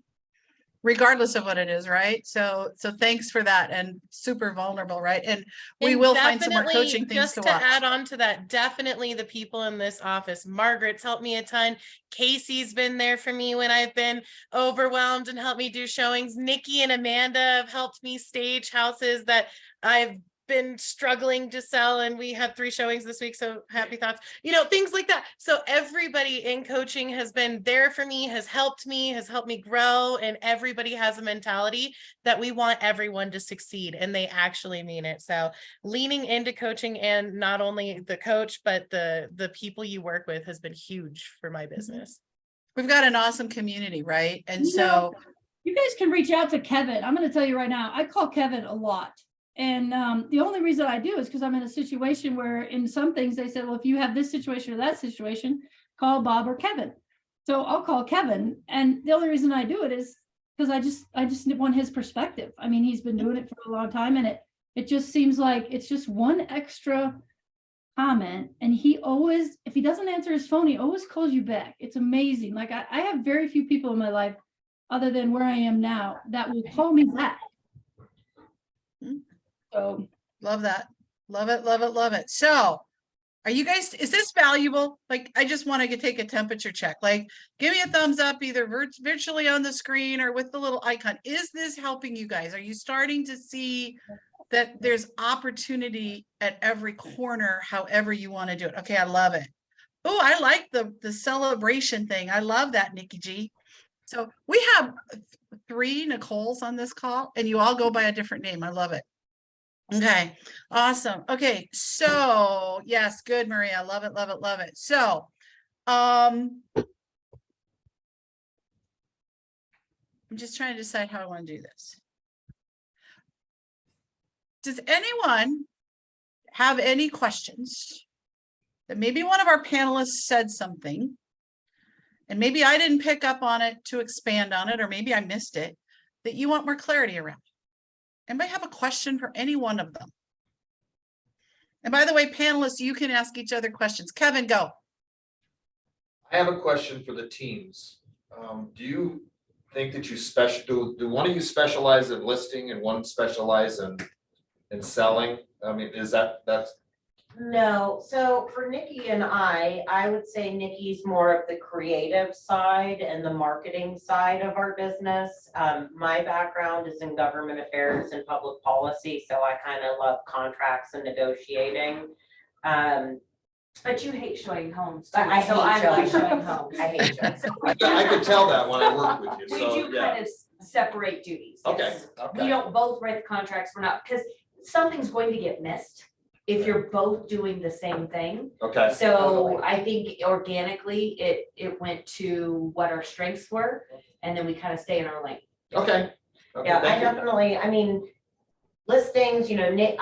Regardless of what it is, right? So thanks for that, and super vulnerable, right? And we And will find some more definitely, coaching things just to to watch. add on to that, definitely the people in this office. Margaret's helped me a ton. Casey's been there for me when I've been overwhelmed and helped me do showings. Nikki and Amanda have helped me stage houses that I've been struggling to sell and we had 3 showings this week, so happy thoughts, things like that. So everybody in coaching has been there for me, has helped me grow, and everybody has a mentality that we want everyone to succeed, and they actually mean it. So leaning into coaching, and not only the coach but the people you work with, has been huge for my business. We've got an awesome community, right? And You know, so you guys can reach out to Kevin. I'm going to tell you right now, I call Kevin a lot. And the only reason I do is because I'm in a situation where in some things they said, well, if you have this situation or that situation, call Bob or Kevin. So I'll call Kevin. And the only reason I do it is because I just want his perspective. I mean, he's been doing it for a long time, and it just seems like it's just one extra comment. And he always, if he doesn't answer his phone, he always calls you back. It's amazing. Like I have very few people in my life other than where I am now that will call me back. So love that. Love it, love it, love it. So are you guys, is this valuable? Like, I just want to take a temperature check. Like, give me a thumbs up, either virtually on the screen or with the little icon. Is this helping you guys? Are you starting to see that there's opportunity at every corner, however you want to do it? Okay, I love it. Oh, I like the celebration thing. I love that, Nikki G. So we have 3 Nicoles on this call, and you all go by a different name. I love it. Okay, awesome. Okay, so yes, good, Maria. Love it, love it, love it. So, I'm just trying to decide how I want to do this. Does anyone have any questions that maybe one of our panelists said something, and maybe I didn't pick up on it to expand on it, or maybe I missed it, that you want more clarity around? Anybody have a question for any one of them? And by the way, panelists, you can ask each other questions. Kevin, go. I have a question for the teams. Do you think that do one of you specialize in listing and one specialize in selling? I mean, that's No, so for Nikki and I would say Nikki's more of the creative side and the marketing side of our business. My background is in government affairs and public policy, so I kind of love contracts and negotiating. But you hate showing homes too. I so I like hate showing showing homes. I hate showing. I could tell that when I work with you, We so, do yeah. kind of separate duties. Okay, Yes. We okay. don't both write the contracts. We're not, because something's going to get missed if you're both doing the same thing. Okay. So I think organically it went to what our strengths were, and then we kind of stay in our lane. Okay. Okay, Yeah, I thank you. definitely, I mean, listings, Nick,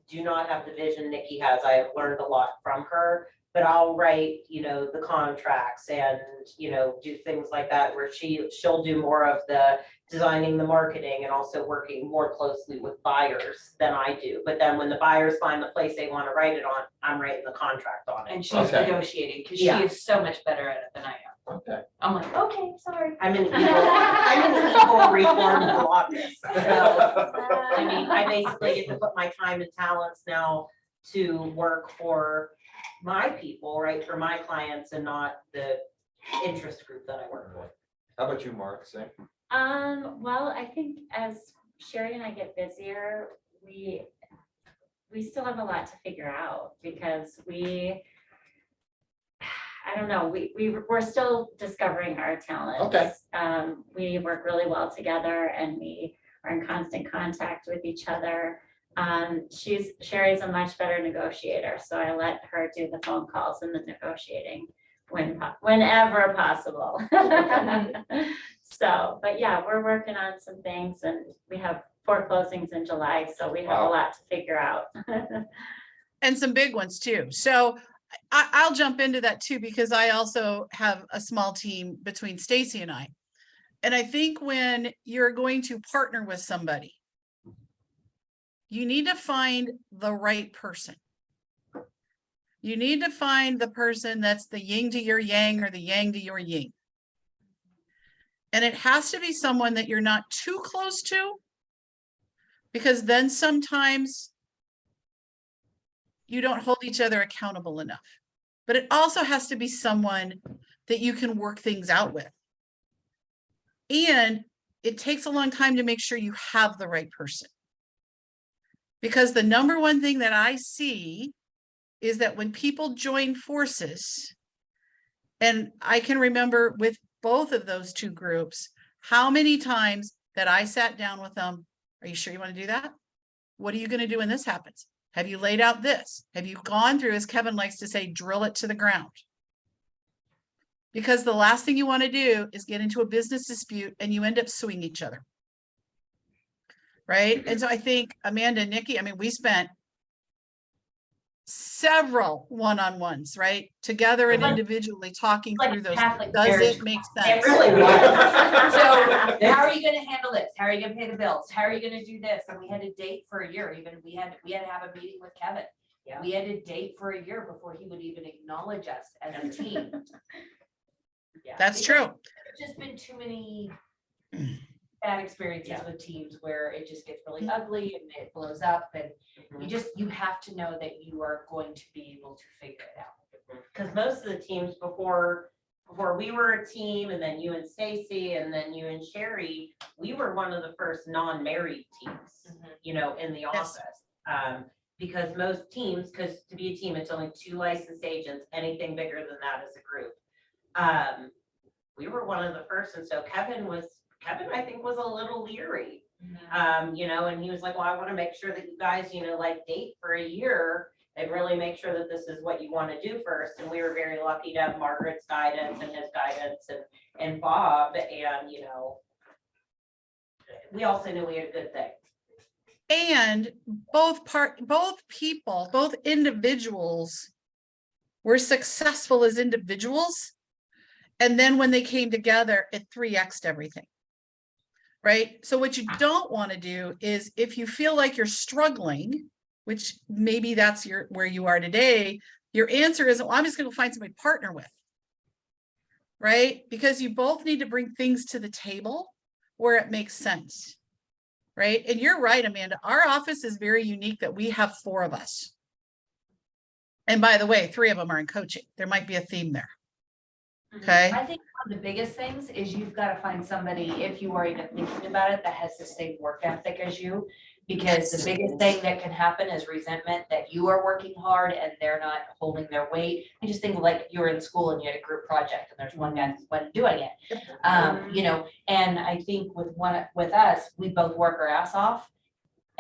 do not have the vision Nikki has. I have learned a lot from her, but I'll write, the contracts and, do things like that where she'll do more of the designing the marketing and also working more closely with buyers than I do. But then when the buyers find the place they want to write it on, I'm writing the contract on it. And she's Okay. negotiating because Yeah. she is so much better at it than I am. Okay. I'm like, okay, sorry. I'm an evil reformed lobbyist. So, I mean, I basically get to put my time and talents now to work for my people, right, for my clients and not the interest group that I work with. How about you, Mark? Same? Well, I think as Sherry and I get busier, we still have a lot to figure out because I don't know, we're still discovering our talents. Okay. We work really well together and we are in constant contact with each other. Sherry's a much better negotiator, so I let her do the phone calls and the negotiating whenever possible. So, but yeah, we're working on some things and we have 4 closings in July, so we have a lot to figure out. And some big ones too. So I'll jump into that too, because I also have a small team between Stacy and I. And I think when you're going to partner with somebody, you need to find the right person. You need to find the person that's the yin to your yang or the yang to your yin. And it has to be someone that you're not too close to, because then sometimes you don't hold each other accountable enough. But it also has to be someone that you can work things out with. And it takes a long time to make sure you have the right person. Because the number one thing that I see is that when people join forces, and I can remember with both of those two groups, how many times that I sat down with them, are you sure you want to do that? What are you going to do when this happens? Have you laid out this? Have you gone through, as Kevin likes to say, drill it to the ground? Because the last thing you want to do is get into a business dispute and you end up suing each other. Right? And so I think Amanda and Nikki, I mean, we spent several one-on-ones, right? Together and Like- individually talking like through those. Catholic Does marriage it make It sense? really was. So how are you gonna handle this? How are you gonna pay the bills? How are you gonna do this? And we had a date for a year. Even we had to have a meeting with Kevin. Yeah. We had a date for a year before he would even acknowledge us as a team. Yeah. That's Because true. There's just been too many bad experiences with teams where it just gets really ugly and it blows up, and you have to know that you are going to be able to figure it out. Because most of the teams before we were a team, and then you and Stacy, and then you and Sherry, we were one of the first non-married teams, you know, in the office. Because most teams, because to be a team, it's only 2 licensed agents. Anything bigger than that is a group. We were one of the first, and so Kevin, I think, was a little leery. You know, and he was like, well, I want to make sure that you guys, you know, like date for a year and really make sure that this is what you want to do first. And we were very lucky to have Margaret's guidance and his guidance and Bob, and, you know, we also knew we had a good thing. And both people, both individuals were successful as individuals. And then when they came together, it 3x'd everything. Right? So what you don't want to do is, if you feel like you're struggling, which maybe that's where you are today, your answer is, well, I'm just going to find somebody to partner with. Right? Because you both need to bring things to the table where it makes sense. Right? And you're right, Amanda. Our office is very unique that we have 4 of us. And by the way, 3 of them are in coaching. There might be a theme there. Okay. I think one of the biggest things is you've got to find somebody, if you are even thinking about it, that has the same work ethic as you. Because the biggest thing that can happen is resentment that you are working hard and they're not holding their weight. I just think like you were in school and you had a group project and there's one guy who wasn't doing it. You know, and I think with us, we both work our ass off.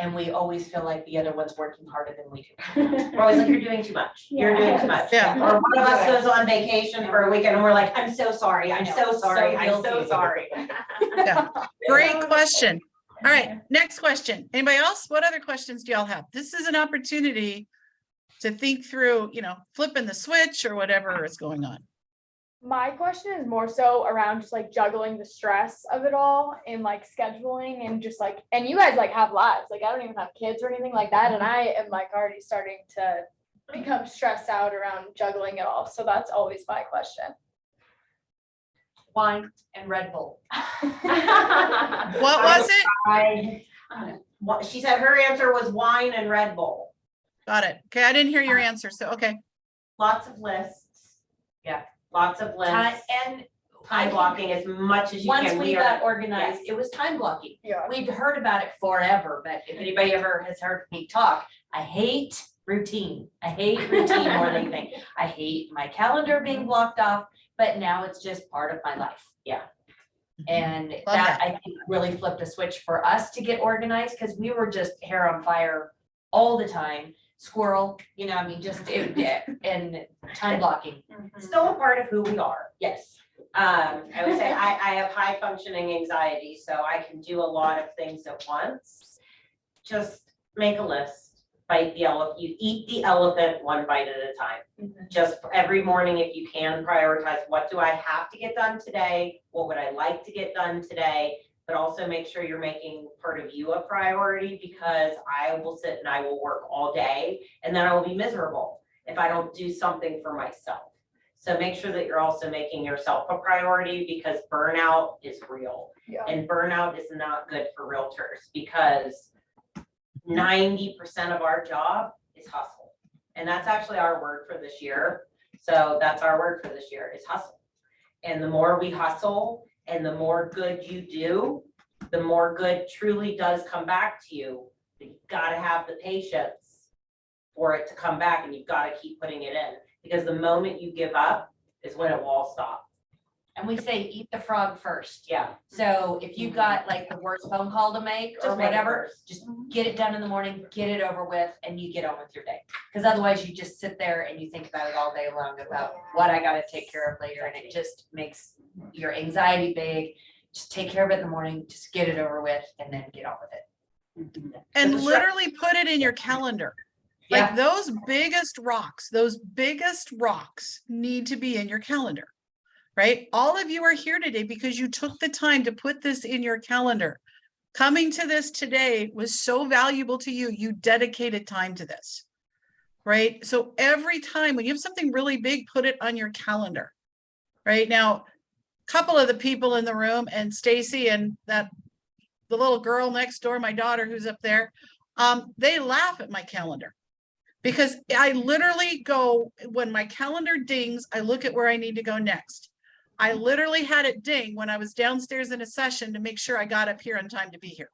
And we always feel like the other one's working harder than we do. We're always like, you're doing too much. You're doing too much. Yeah. Or one of us goes on vacation for a weekend and we're like, I'm so sorry. I'm so sorry. I'm so sorry. Yeah. Great question. All right. Next question. Anybody else? What other questions do y'all have? This is an opportunity to think through, you know, flipping the switch or whatever is going on. My question is more so around just like juggling the stress of it all and like scheduling and just like, and you guys like have lives, like I don't even have kids or anything like that. And I am like already starting to become stressed out around juggling it all. So that's always my question. Wine and Red Bull. What was it? She said her answer was wine and Red Bull. Got it. Okay. I didn't hear your answer. So, okay. Lots of lists. Yeah, lots of lists. And Time blocking as much as you once can. we got organized, it was time blocking. Yeah. We'd heard about it forever, but if anybody ever has heard me talk, I hate routine. I hate routine more than anything. I hate my calendar being blocked off, but now it's just part of my life. Yeah. And that I think really flipped a switch for us to get organized, because we were just hair on fire all the time. Squirrel, you know, I mean, just and time blocking. Still a part of who we are. Yes. I would say I have high functioning anxiety, so I can do a lot of things at once. Just make a list, bite the elephant, you eat the elephant one bite at a time. Just every morning, if you can, prioritize, what do I have to get done today? What would I like to get done today? But also make sure you're making part of you a priority, because I will sit and I will work all day and then I will be miserable if I don't do something for myself. So make sure that you're also making yourself a priority, because burnout is real. Yeah. And burnout is not good for realtors, because 90% of our job is hustle. And that's actually our word for this year. So that's our word for this year, is hustle. And the more we hustle and the more good you do, the more good truly does come back to you You've got to have the patience for it to come back, and you've got to keep putting it in, because the moment you give up is when it will all stop. And we say, eat the frog first. Yeah. So if you've got like the worst phone call to make or Just make it whatever, first. just get it done in the morning, get it over with, and you get on with your day. Because otherwise you just sit there and you think about it all day long about what I gotta take care of later, and it just makes your anxiety big. Just take care of it in the morning, just get it over with, and then get on with it. And But the literally put it in your calendar. Like those biggest rocks need to be in your calendar, right? All of you are here today because you took the time to put this in your calendar. Coming to this today was so valuable to you. You dedicated time to this, right? So every time when you have something really big, put it on your calendar, right? Now, a couple of the people in the room, and Stacy and the little girl next door, my daughter who's up there, they laugh at my calendar. Because I literally go, when my calendar dings, I look at where I need to go next. I literally had it ding when I was downstairs in a session to make sure I got up here on time to be here.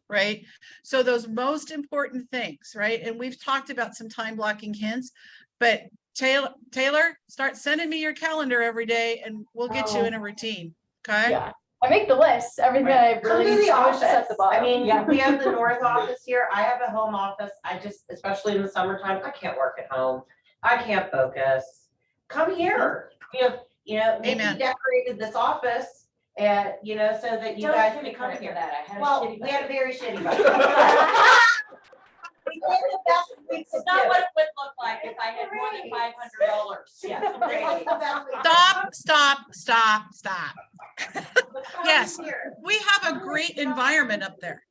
Right? So those most important things, right? And we've talked about some time blocking hints, but Taylor, start sending me your calendar every day and we'll get you in a routine. Okay. Yeah, I make the list, everything that I Come really to need the to do is just at office. the bottom. I mean, Yeah. we have the north office here. I have a home office. I just, especially in the summertime, I can't work at home. I can't focus. Come here. Nikki Amen. decorated this office and, so that you Don't guys give me can come credit for here. that. I had a Well, shitty we had a budget. very shitty budget. We did the best we could It's not do. what it would look like if I had more than $500. Yeah. It's the best we could Stop. do. But come Yes. here. We have a great environment up there.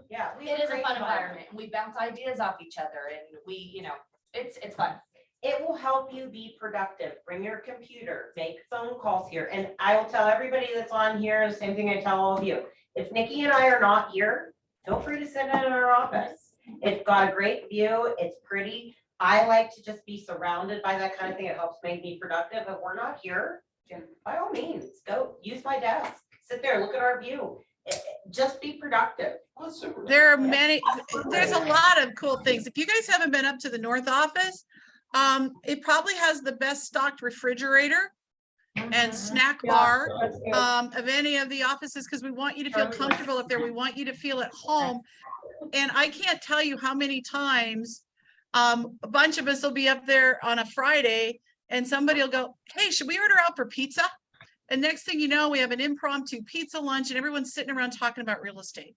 Yeah. we It have is a great fun environment, and we bounce ideas off each other, and we, it's fun. It will help you be productive. Bring your computer, make phone calls here. And I will tell everybody that's on here, the same thing I tell all of you. If Nikki and I are not here, feel free to sit in our office. It's got a great view. It's pretty. I like to just be surrounded by that kind of thing. It helps make me productive. If we're not here, by all means, go use my desk. Sit there, look at our view. Just be productive. There are there's a lot of cool things. If you guys haven't been up to the North office, it probably has the best stocked refrigerator and snack bar of any of the offices, because we want you to feel comfortable up there. We want you to feel at home. And I can't tell you how many times a bunch of us will be up there on a Friday and somebody will go, hey, should we order out for pizza? And next thing you know, we have an impromptu pizza lunch and everyone's sitting around talking about real estate,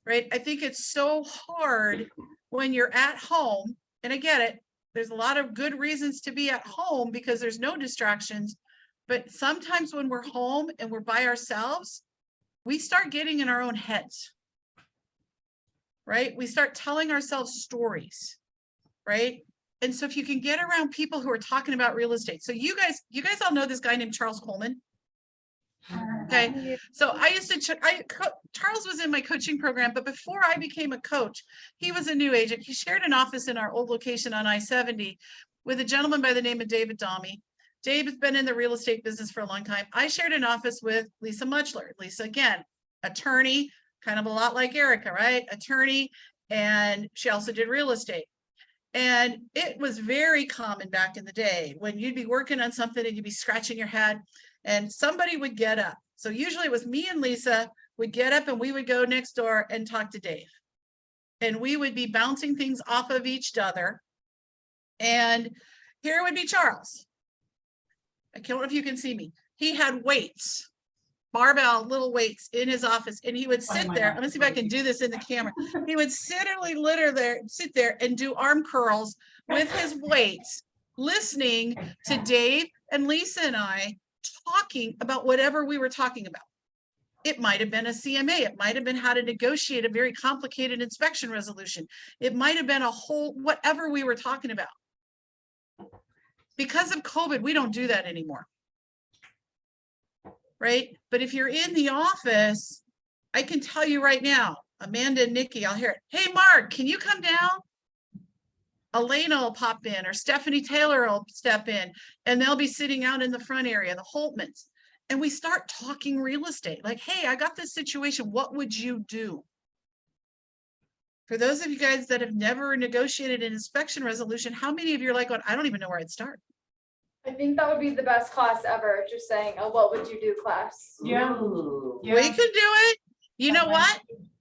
right? I think it's so hard when you're at home, and I get it. There's a lot of good reasons to be at home because there's no distractions. But sometimes when we're home and we're by ourselves, we start getting in our own heads, right? We start telling ourselves stories, right? And so if you can get around people who are talking about real estate. So you guys all know this guy named Charles Coleman. Okay, so I used to, Charles was in my coaching program, but before I became a coach, he was a new agent. He shared an office in our old location on I-70 with a gentleman by the name of David Domi. Dave has been in the real estate business for a long time. I shared an office with Lisa Muchler. Lisa, again, attorney, kind of a lot like Erica, right? Attorney, and she also did real estate. And it was very common back in the day when you'd be working on something and you'd be scratching your head and somebody would get up. So usually it was me and Lisa would get up and we would go next door and talk to Dave. And we would be bouncing things off of each other. And here would be Charles. I don't know if you can see me. He had weights, barbell little weights in his office, and he would sit there. I'm gonna see if I can do this in the camera. He would sit there and do arm curls with his weights, listening to Dave and Lisa and I talking about whatever we were talking about. It might have been a CMA. It might have been how to negotiate a very complicated inspection resolution. It might have been a whole, whatever we were talking about. Because of COVID, we don't do that anymore. Right? But if you're in the office, I can tell you right now, Amanda and Nikki, I'll hear it. Hey, Mark, can you come down? Elena will pop in, or Stephanie Taylor will step in, and they'll be sitting out in the front area, the Holtmans. And we start talking real estate. Like, hey, I got this situation. What would you do? For those of you guys that have never negotiated an inspection resolution, how many of you are like, I don't even know where I'd start? I think that would be the best class ever, just saying, oh, what would you do class? Yeah. Ooh. We can do it. You know Okay. what?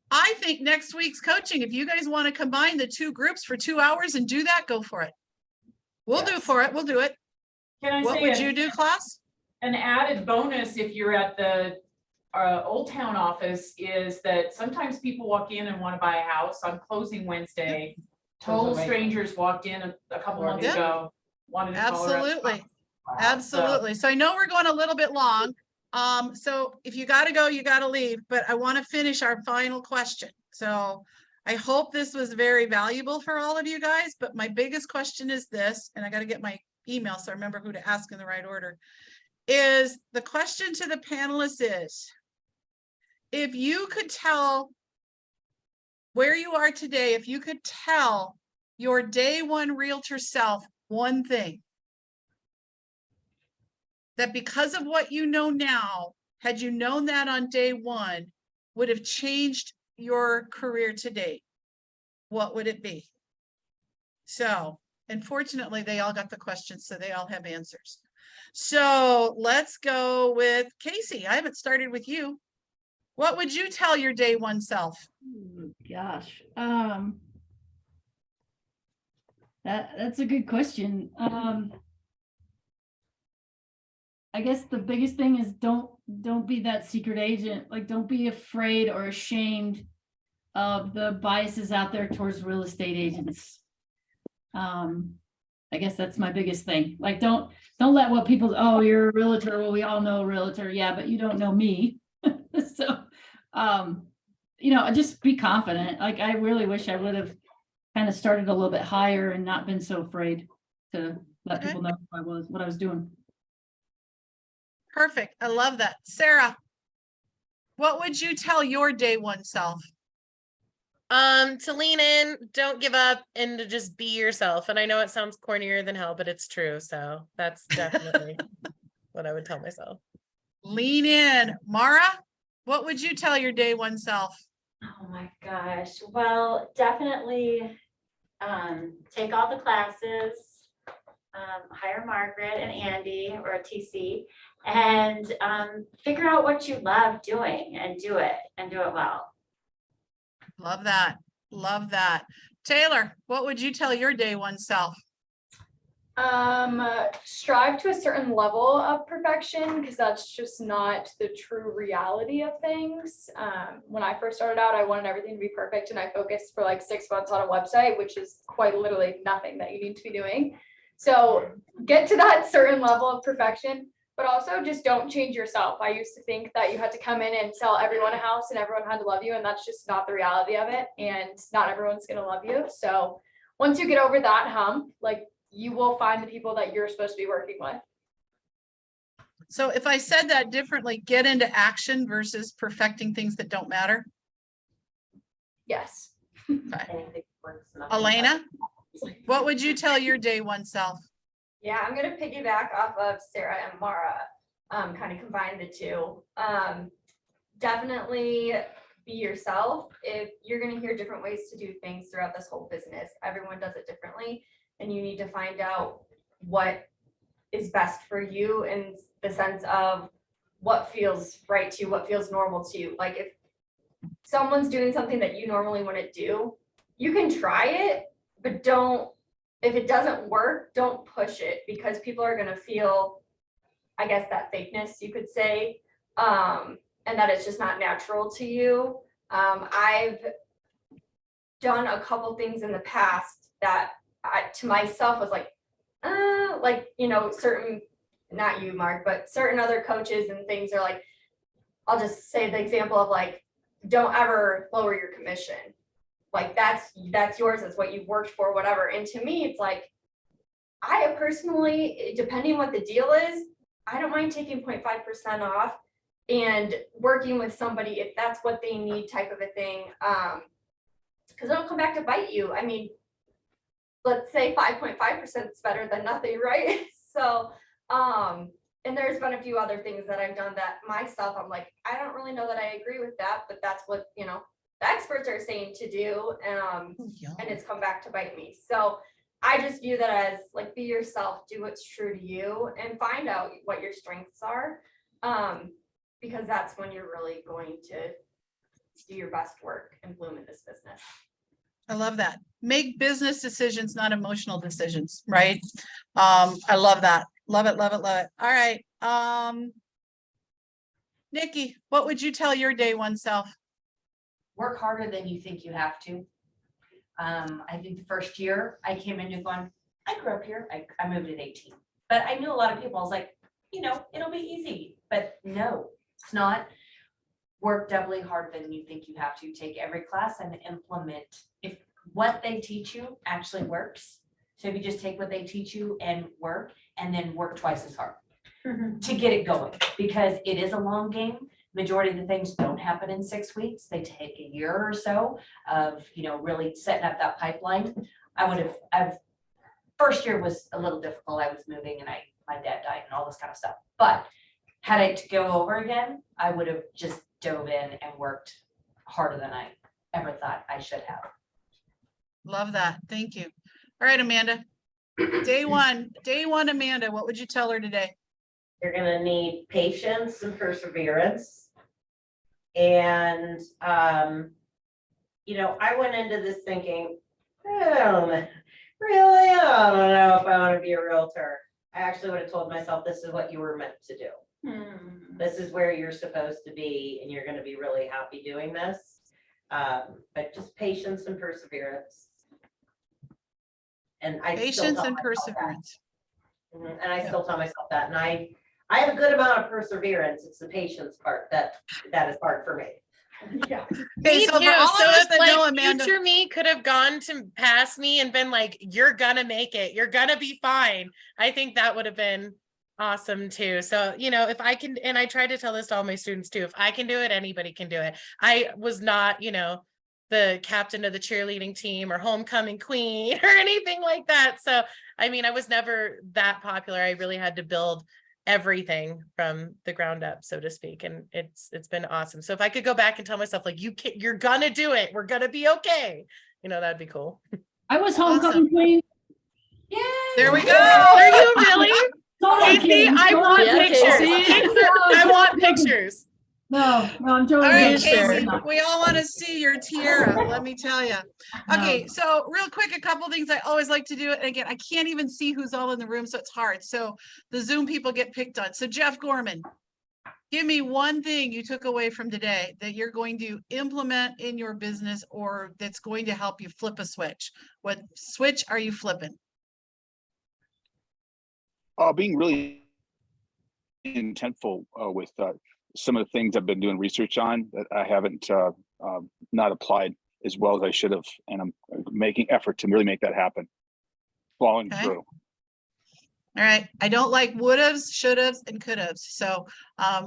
I think next week's coaching, if you guys want to combine the two groups for 2 hours and do that, go for it. We'll do Yes. for it. We'll do it. Can I What say would a- you do, class? an added bonus if you're at the Old Town office is that sometimes people walk in and want to buy a house on closing Wednesday. Total strangers walked in a couple months Yeah. ago, wanted to call her up. Absolutely. Wow. Absolutely. So I know we're going a little bit long. So if you gotta go, you gotta leave, but I want to finish our final question. So I hope this was very valuable for all of you guys, but my biggest question is this, and I gotta get my email so I remember who to ask in the right order. Is the question to the panelists is, if you could tell where you are today, if you could tell your day one realtor self one thing, that because of what you know now, had you known that on day one, would have changed your career to date, what would it be? So, unfortunately, they all got the questions, so they all have answers. So let's go with Casey. I haven't started with you. What would you tell your day one self? Oh, gosh, that's a good question. I guess the biggest thing is don't be that secret agent. Like, don't be afraid or ashamed of the biases out there towards real estate agents. I guess that's my biggest thing. Like, don't let what people, oh, you're a realtor. Well, we all know a realtor. Yeah, but you don't know me. So, just be confident. Like, I really wish I would have kind of started a little bit higher and not been so afraid to let Okay. people know what I was doing. Perfect. I love that. Sarah, what would you tell your day one self? To lean in, don't give up, and to just be yourself. And I know it sounds cornier than hell, but it's true. So that's definitely what I would tell myself. Lean in. Mara, what would you tell your day one self? Oh my gosh, well, definitely take all the classes, hire Margaret and Andy or a TC, and figure out what you love doing and do it well. Love that. Love that. Taylor, what would you tell your day one self? Strive to a certain level of perfection, because that's just not the true reality of things. When I first started out, I wanted everything to be perfect, and I focused for like 6 months on a website, which is quite literally nothing that you need to be doing. So get to that certain level of perfection, but also just don't change yourself. I used to think that you had to come in and sell everyone a house and everyone had to love you, and that's just not the reality of it. And not everyone's going to love you. So once you get over that hump, like, you will find the people that you're supposed to be working with. So if I said that differently, get into action versus perfecting things that don't matter. Yes. Anything works, nothing Elena, what would you tell your day one self? Yeah, I'm gonna piggyback off of Sarah and Mara, kind of combine the two. Definitely be yourself. If you're gonna hear different ways to do things throughout this whole business, everyone does it differently, and you need to find out what is best for you in the sense of what feels right to you, what feels normal to you. Like, if someone's doing something that you normally wouldn't do, you can try it, but if it doesn't work, don't push it, because people are gonna feel, I guess, that fakeness, you could say, and that it's just not natural to you. I've done a couple things in the past that to myself was like, certain, not you, Mark, but certain other coaches and things are like, I'll just say the example of like, don't ever lower your commission. Like, that's yours, it's what you've worked for, whatever. And to me, it's like, I personally, depending what the deal is, I don't mind taking 0.5% off and working with somebody if that's what they need, type of a thing. Because it'll come back to bite you. I mean, let's say 5.5% is better than nothing, right? So, and there's been a few other things that I've done that myself, I'm like, I don't really know that I agree with that, but that's what, the experts are saying to do, Ooh, yum. and it's come back to bite me. So I just view that as like, be yourself, do what's true to you, and find out what your strengths are. Because that's when you're really going to do your best work and bloom in this business. I love that. Make business decisions, not emotional decisions, right? I love that. Love it, love it, love it. All right. Nikki, what would you tell your day one self? Work harder than you think you have to. I think the first year I came into going, I grew up here, I moved at 18, but I knew a lot of people. I was like, it'll be easy, but no, it's not. Work doubly harder than you think you have to. Take every class and implement if what they teach you actually works. So if you just take what they teach you and work, and then work twice as hard to get it going, because it is a long game. Majority of the things don't happen in 6 weeks. They take a year or so of, really setting up that pipeline. First year was a little difficult. I was moving and my dad died and all this kind of stuff. But had I to go over again, I would have just dove in and worked harder than I ever thought I should have. Love that. Thank you. All right, Amanda. Day one, Amanda, what would you tell her today? You're gonna need patience and perseverance. And, I went into this thinking, I don't know if I want to be a realtor. I actually would have told myself, this is what you were meant to do. This is where you're supposed to be, and you're gonna be really happy doing this. But just patience and perseverance. And I still Patience tell and myself that. perseverance. And I still tell myself that, and I have a good amount of perseverance. It's the patience part that is hard for me. Yeah. Okay, Me so too. for all of So us if that know like Amanda, future me could have gone to past me and been like, you're gonna make it, you're gonna be fine. I think that would have been awesome too. So, if I can, and I try to tell this to all my students too, if I can do it, anybody can do it. I was not, the captain of the cheerleading team or homecoming queen or anything like that. So, I was never that popular. I really had to build everything from the ground up, so to speak. And it's been awesome. So if I could go back and tell myself, like, you're gonna do it, we're gonna be okay. That'd be cool. I was homecoming queen. Yay! there we go. Are you really? Totally Casey, kidding. I Totally want kidding. pictures. I want pictures. No, I'm All totally right, kidding. Casey, we all want to see your tiara, let me tell you. Okay, so real quick, a couple things I always like to do. And again, I can't even see who's all in the room, so it's hard. So the Zoom people get picked on. So Jeff Gorman, give me one thing you took away from today that you're going to implement in your business or that's going to help you flip a switch. What switch are you flipping? Being really intentful with some of the things I've been doing research on that I haven't not applied as well as I should have, and I'm making effort to really make that happen. Following through. All right. I don't like would-haves, should-haves, and could-haves. So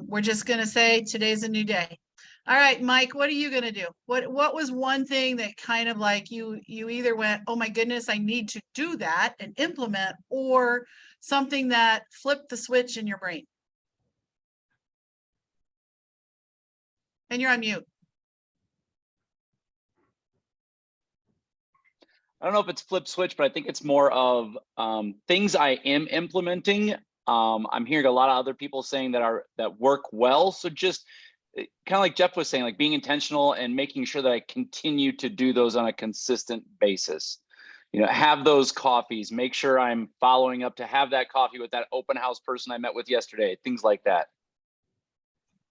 we're just going to say today's a new day. All right, Mike, what are you going to do? What was one thing that kind of like you either went, oh my goodness, I need to do that and implement, or something that flipped the switch in your brain? And you're on mute. I don't know if it's flip switch, but I think it's more of things I am implementing. I'm hearing a lot of other people saying that work well. So just kind of like Jeff was saying, like being intentional and making sure that I continue to do those on a consistent basis. Have those coffees, make sure I'm following up to have that coffee with that open house person I met with yesterday, things like that.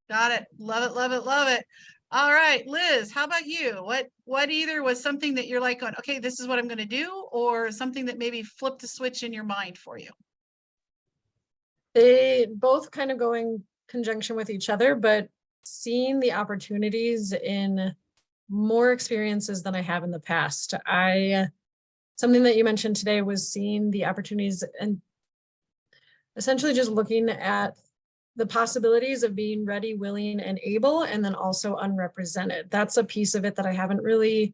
Got it. Love it, love it, love it. All right, Liz, how about you? What either was something that you're like, going, okay, this is what I'm going to do, or something that maybe flipped the switch in your mind for you? They both kind of go in conjunction with each other, but seeing the opportunities in more experiences than I have in the past. Something that you mentioned today was seeing the opportunities and essentially just looking at the possibilities of being ready, willing, and able, and then also unrepresented. That's a piece of it that I haven't really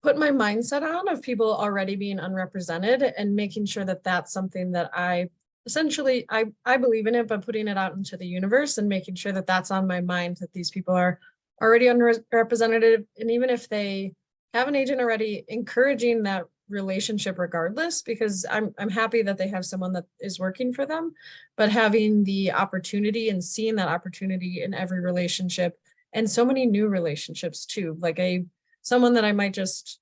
put my mindset on, of people already being unrepresented, and making sure that that's something that I essentially, I believe in it, but putting it out into the universe and making sure that that's on my mind, that these people are already underrepresented, and even if they have an agent already, encouraging that relationship regardless, because I'm happy that they have someone that is working for them, but having the opportunity and seeing that opportunity in every relationship, and so many new relationships too, like someone that I might just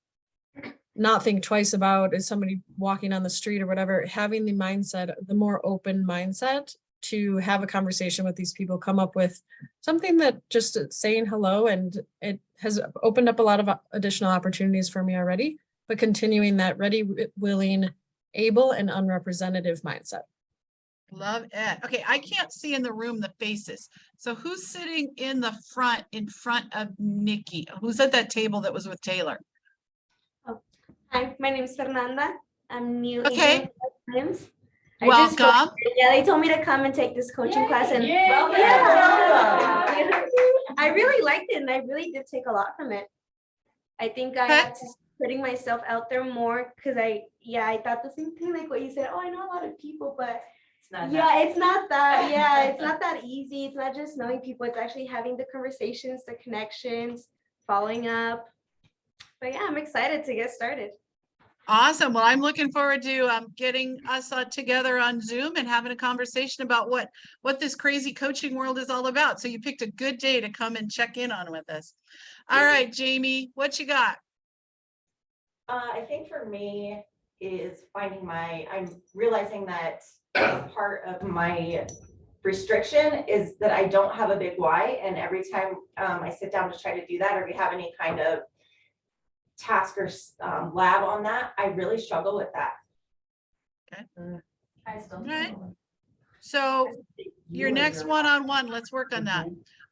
not think twice about is somebody walking on the street or whatever, having the mindset, the more open mindset to have a conversation with these people, come up with something that just saying hello, and it has opened up a lot of additional opportunities for me already, but continuing that ready, willing, able, and unrepresentative mindset. Love it. Okay, I can't see in the room the faces. So who's sitting in the front in front of Nikki? Who's at that table that was with Taylor? Hi, my name is Fernanda. I'm new Okay. agent at Times. Welcome. Yeah, they told me to come and take this coaching class, and Welcome. yeah, I really liked it, and I really did take a lot from it. I think I had to putting myself out there more, because I thought the same thing, like what you said. Oh, I know a lot of people, but it's not that easy. It's not just knowing people. It's actually having the conversations, the connections, following up. But yeah, I'm excited to get started. Awesome. Well, I'm looking forward to getting us together on Zoom and having a conversation about what this crazy coaching world is all about. So you picked a good day to come and check in on with us. All right, Jamie, what you got? I think for me is I'm realizing that part of my restriction is that I don't have a big why. And every time I sit down to try to do that, or we have any kind of task or lab on that, I really struggle with that. Okay. I still right. So your next one-on-one, let's work on that.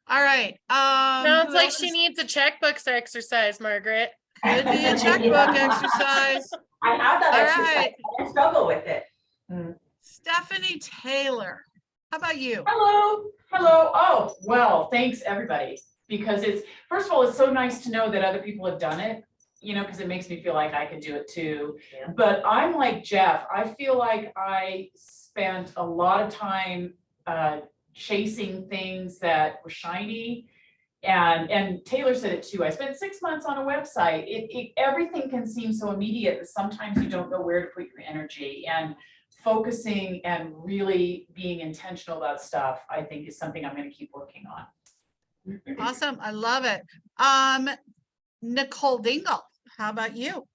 All right. Sounds like she needs a checkbooks exercise, Margaret. Could be a checkbook exercise. I have that exercise. Right. I struggle with it. Stephanie Taylor, how about you? Hello. Oh, well, thanks everybody. Because first of all, it's so nice to know that other people have done it, because it makes me feel like I can do it too. Yeah. But I'm like Jeff. I feel like I spent a lot of time chasing things that were shiny. And Taylor said it too. I spent 6 months on a website. Everything can seem so immediate that sometimes you don't know where to put your energy, and focusing and really being intentional about stuff, I think, is something I'm going to keep working on. Awesome. I love it. Nicole Dingle, how about you?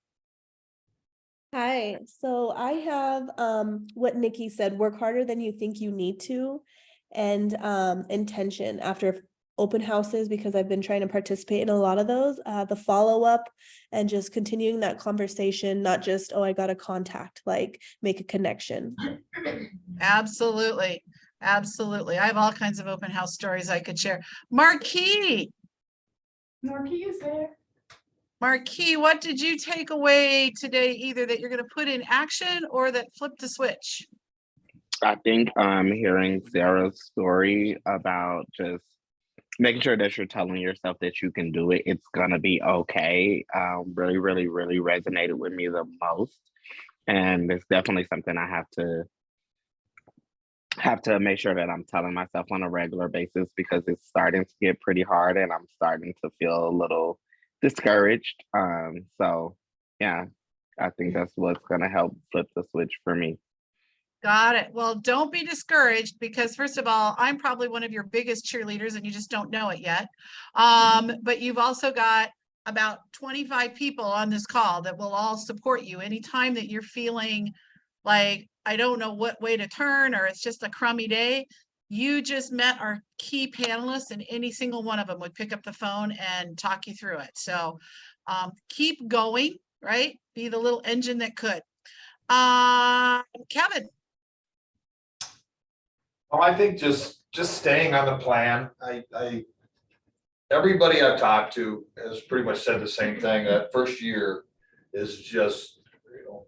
Hi. So I have what Nikki said, work harder than you think you need to, and intention after open houses, because I've been trying to participate in a lot of those, the follow-up and just continuing that conversation, not just, oh, I got a contact, like make a connection. Absolutely. Absolutely. I have all kinds of open house stories I could share. Marquis is there. Marquis, what did you take away today, either that you're going to put in action or that flipped the switch? I think hearing Sarah's story about just making sure that you're telling yourself that you can do it, it's gonna be okay, really resonated with me the most. And it's definitely something I have to make sure that I'm telling myself on a regular basis, because it's starting to get pretty hard and I'm starting to feel a little discouraged. So yeah, I think that's what's gonna help flip the switch for me. Got it. Well, don't be discouraged, because first of all, I'm probably one of your biggest cheerleaders and you just don't know it yet. But you've also got about 25 people on this call that will all support you anytime that you're feeling like, I don't know what way to turn, or it's just a crummy day. You just met our key panelists, and any single one of them would pick up the phone and talk you through it. So keep going, right? Be the little engine that could. Kevin. Well, I think just staying on the plan. Everybody I've talked to has pretty much said the same thing. That first year is just,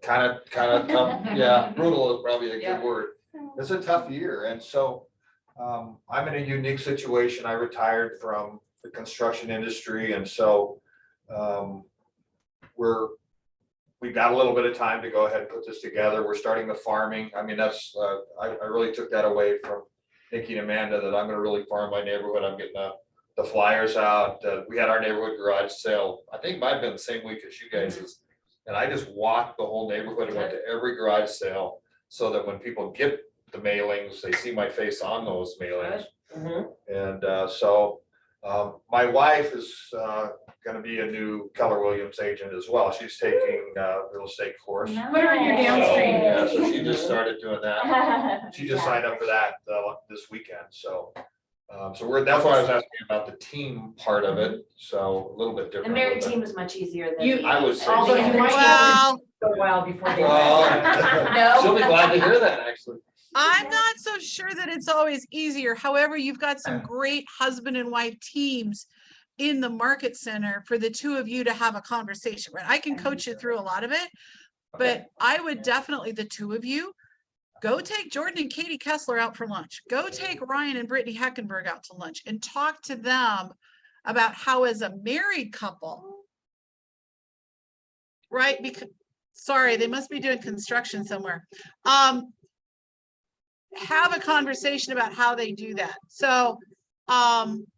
kind of tough. Yeah, brutal is probably a good word. It's a tough year, and so I'm in a unique situation. I retired from the construction industry, and so we've got a little bit of time to go ahead and put this together. We're starting the farming. I mean, that's I really took that away from Nikki and Amanda, that I'm going to really farm my neighborhood. I'm getting a the flyers out. We had our neighborhood garage sale, I think might have been the same week as you guys is. And I just walked the whole neighborhood and went to every garage sale so that when people get the mailings, they see my face on those mailings. And my wife is gonna be a new Keller Williams agent as well. She's taking a real estate course. Put her in your downstream. Yeah, so she just started doing that. She just signed up for that this weekend, so. That's why I was asking about the team part of it, so a little bit The different. Mary with it. team was much easier than. You- I would say. Although you might have to go a while before they. Well, she'll be glad to hear that, actually. I'm not so sure that it's always easier. However, you've got some great husband and wife teams in the market center for the two of you to have a conversation, right? I can coach you through a lot of it, but I would definitely, the two of you, go take Jordan and Katie Kessler out for lunch. Go take Ryan and Brittany Heckenberg out to lunch and talk to them about how as a married couple, right? Because, sorry, they must be doing construction somewhere. Have a conversation about how they do that. So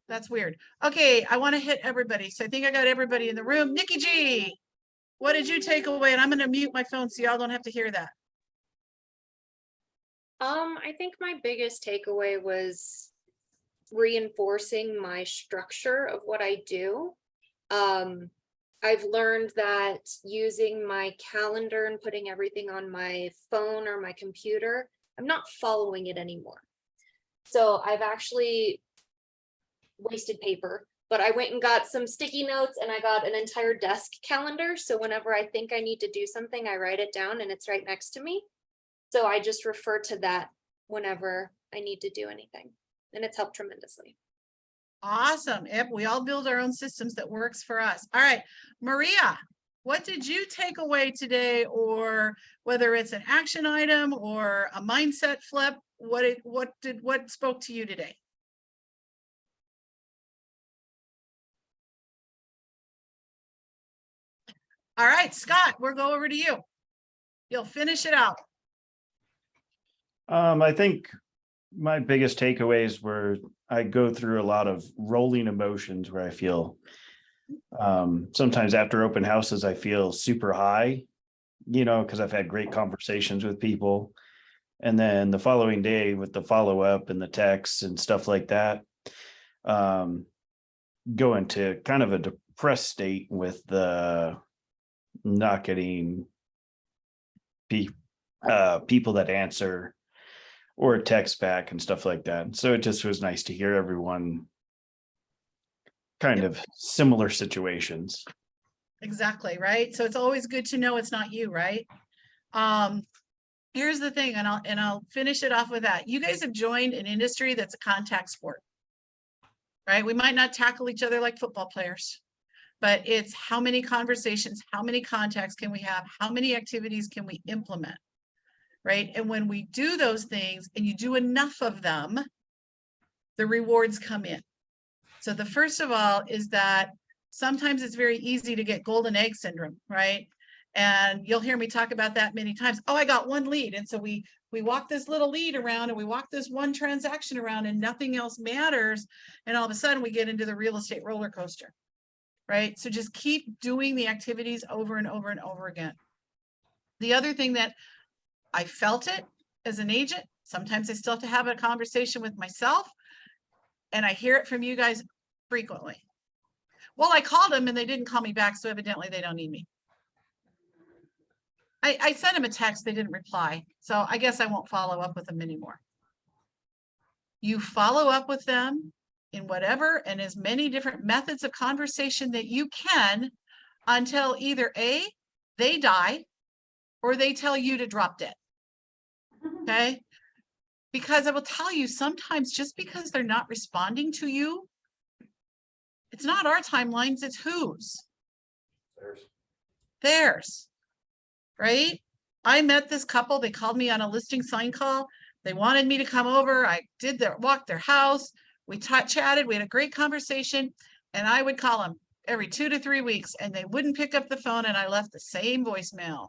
that's weird. Okay, I want to hit everybody. So I think I got everybody in the room. Nikki G, what did you take away? And I'm going to mute my phone so y'all don't have to hear that. I think my biggest takeaway was reinforcing my structure of what I do. I've learned that using my calendar and putting everything on my phone or my computer, I'm not following it anymore. So I've actually wasted paper, but I went and got some sticky notes and I got an entire desk calendar. So whenever I think I need to do something, I write it down and it's right next to me. So I just refer to that whenever I need to do anything, and it's helped tremendously. Awesome. Yep, we all build our own systems that works for us. All right, Maria, what did you take away today, or whether it's an action item or a mindset flip? What spoke to you today? All right, Scott, we'll go over to you. You'll finish it out. I think my biggest takeaways were I go through a lot of rolling emotions where I feel sometimes after open houses, I feel super high, because I've had great conversations with people. And then the following day with the follow-up and the texts and stuff like that, go into kind of a depressed state with the not getting people that answer or a text back and stuff like that. So it just was nice to hear everyone kind of similar situations. Exactly, right? So it's always good to know it's not you, right? Here's the thing, and I'll finish it off with that. You guys have joined an industry that's a contact sport, right? We might not tackle each other like football players, but it's how many conversations, how many contacts can we have? How many activities can we implement? Right? And when we do those things and you do enough of them, the rewards come in. So the first of all is that sometimes it's very easy to get golden egg syndrome, right? And you'll hear me talk about that many times. Oh, I got one lead. And so we walk this little lead around and we walk this one transaction around and nothing else matters. And all of a sudden we get into the real estate roller coaster, right? So just keep doing the activities over and over and over again. The other thing that I felt it as an agent. Sometimes I still have to have a conversation with myself, and I hear it from you guys frequently. Well, I called them and they didn't call me back, so evidently they don't need me. I sent them a text, they didn't reply, so I guess I won't follow up with them anymore. You follow up with them in whatever and as many different methods of conversation that you can until either A, they die, or they tell you to drop dead. Okay, because I will tell you sometimes just because they're not responding to you, it's not our timelines, it's whose? Theirs, right? I met this couple, they called me on a listing sign call. They wanted me to come over. I did walk their house. We chatted, we had a great conversation, and I would call them every 2 to 3 weeks and they wouldn't pick up the phone and I left the same voicemail.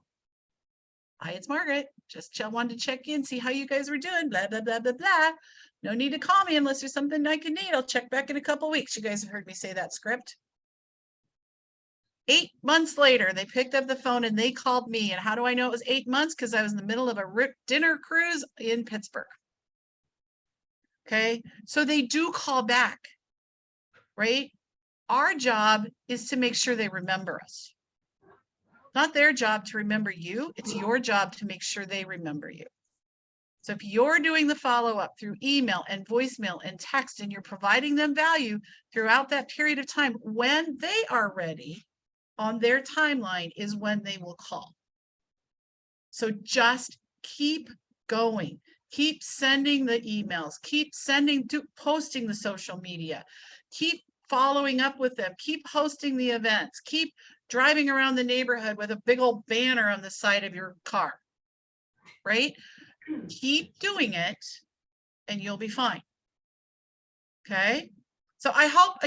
Hi, it's Margaret. Just wanted to check in, see how you guys were doing, blah, blah, blah, blah, blah. No need to call me unless there's something I can need. I'll check back in a couple weeks. You guys have heard me say that script. 8 months later, they picked up the phone and they called me. And how do I know it was 8 months? Because I was in the middle of a dinner cruise in Pittsburgh. Okay, so they do call back, right? Our job is to make sure they remember us. Not their job to remember you. It's your job to make sure they remember you. So if you're doing the follow-up through email and voicemail and text, and you're providing them value throughout that period of time, when they are ready on their timeline is when they will call. So just keep going. Keep sending the emails, keep posting the social media, keep following up with them, keep hosting the events, keep driving around the neighborhood with a big old banner on the side of your car, right? Keep doing it and you'll be fine. Okay. So I hope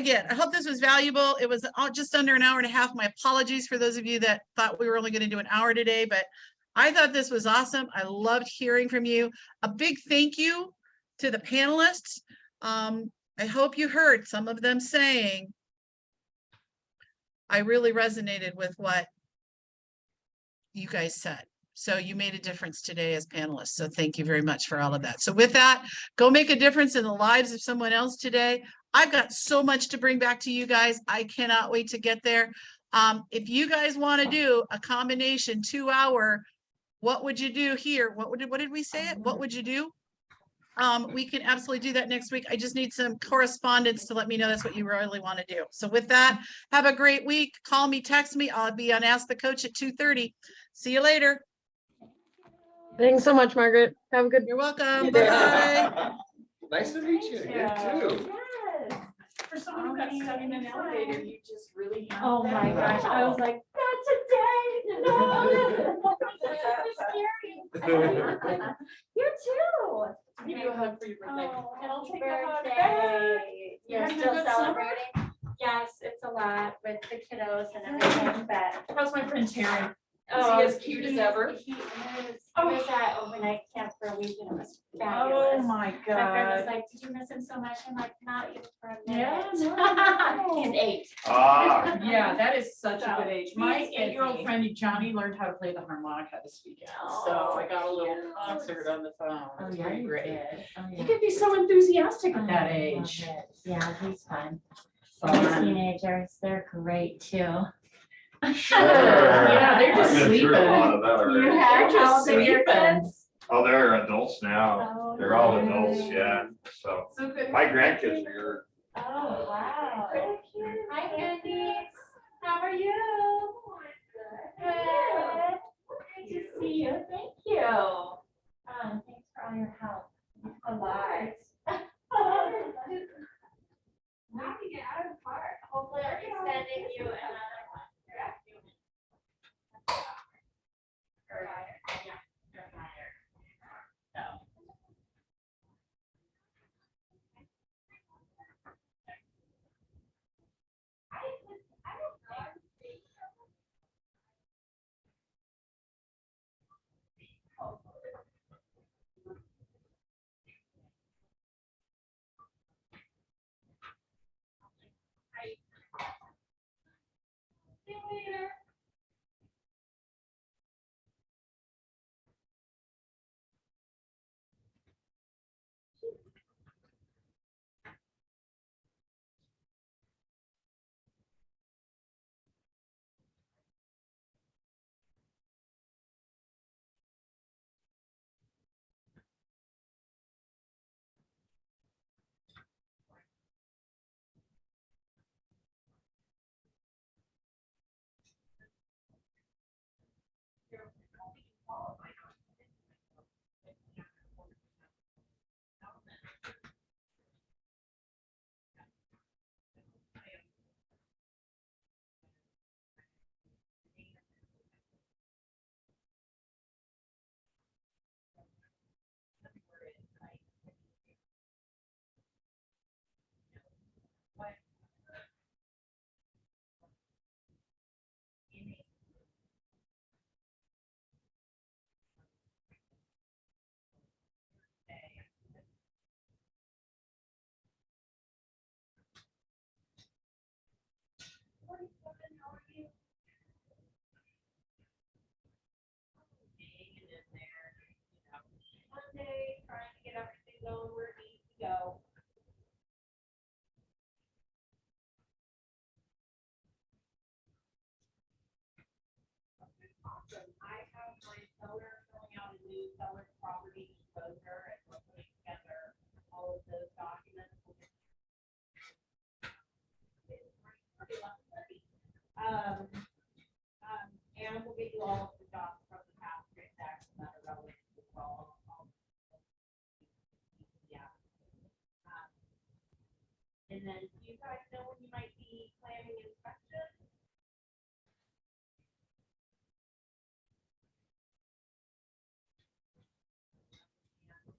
this was valuable. It was just under an hour and a half. My apologies for those of you that thought we were only going to do an hour today, but I thought this was awesome. I loved hearing from you. A big thank you to the panelists. I hope you heard some of them saying, I really resonated with what you guys said. So you made a difference today as panelists. So thank you very much for all of that. So with that, go make a difference in the lives of someone else today. I've got so much to bring back to you guys. I cannot wait to get there. If you guys want to do a combination 2-hour, what would you do here? What did we say it? What would you do? We can absolutely do that next week. I just need some correspondence to let me know that's what you really want to do. So with that, have a great week. Call me, text me. I'll be on Ask the Coach at 2:30. See you later. Thanks so much, Margaret. Have a good. You're welcome. Bye-bye. Nice to meet you again too. Yes. For someone who got stuck in an elevator, you just really. Oh my gosh, I was like, not today, no. Scary. You too. I'll give you a hug for your birthday. Oh, I'll happy take the hug birthday. You're Having a still good summer? celebrating? Yes, it's a lot with the kiddos and everything, but. How's my friend Terry? Oh, Is he as cute as ever? He was at overnight camp for a week and it was fabulous. Oh my My friend was God. like, did you miss him so much? I'm like, not even for a Yeah, minute. no. He's 8. Ah. Yeah, that is such a So, good age. My he's 8-year-old busy. friend Johnny learned how to play the harmonica this weekend. So I got a little concert on the phone. Oh, It's yeah, very you great. did. Oh, You yeah. can be so enthusiastic at that I love age. it. Yeah, he's fun. Fun. Teenagers, they're great too. Sure. Yeah, they're just I've been sleeping. through a lot of that You already. have They're just all the your sleeping. kids? Oh, they're adults now. Oh, They're all nice. adults, yeah. So So good. my grandkids are. Oh, wow. Hi, Andy. How are you? Good. Good to see you. Thank you. Thanks for all your help. It's a lot. Now we get out of the park. Hopefully I'll be sending you another one. See you later. my seller filling out a new seller's property disclosure, and we're putting together all of those documents. And we'll get you all of the docs from the past transactions that are relevant as well. Yeah. And then do you guys know when you might be planning inspection?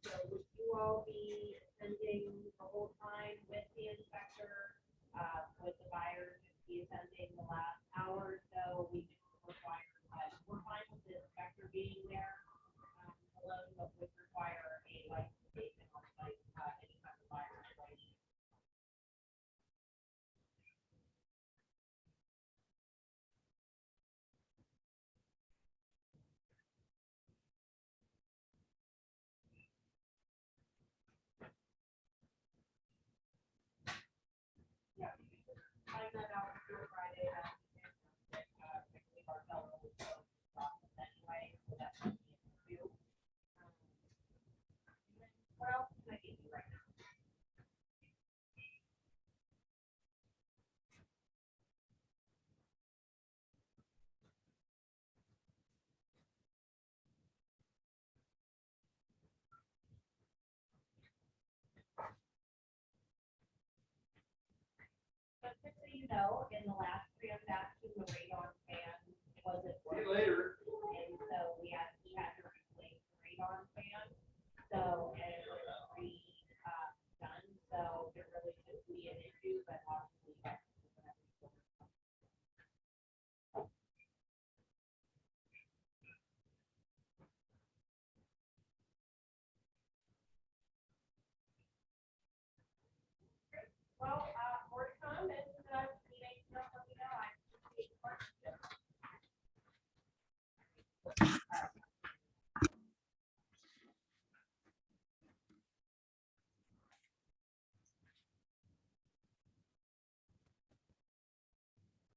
So would you all be attending the whole time with the inspector, with the buyers, be attending the last hour or so? We do require, we're fine with the inspector being there alone, but would require a license statement on site, anytime the buyer is ready. Yeah, you can just find that out for Friday. Our seller will close the process anyway, so that's what we do. What else can I give you right now? But just so you know, in the last transaction, the radon fan wasn't working. Later. And so we had to replace the radon fan. So, and it was done, so there really shouldn't be an issue, but obviously. Well,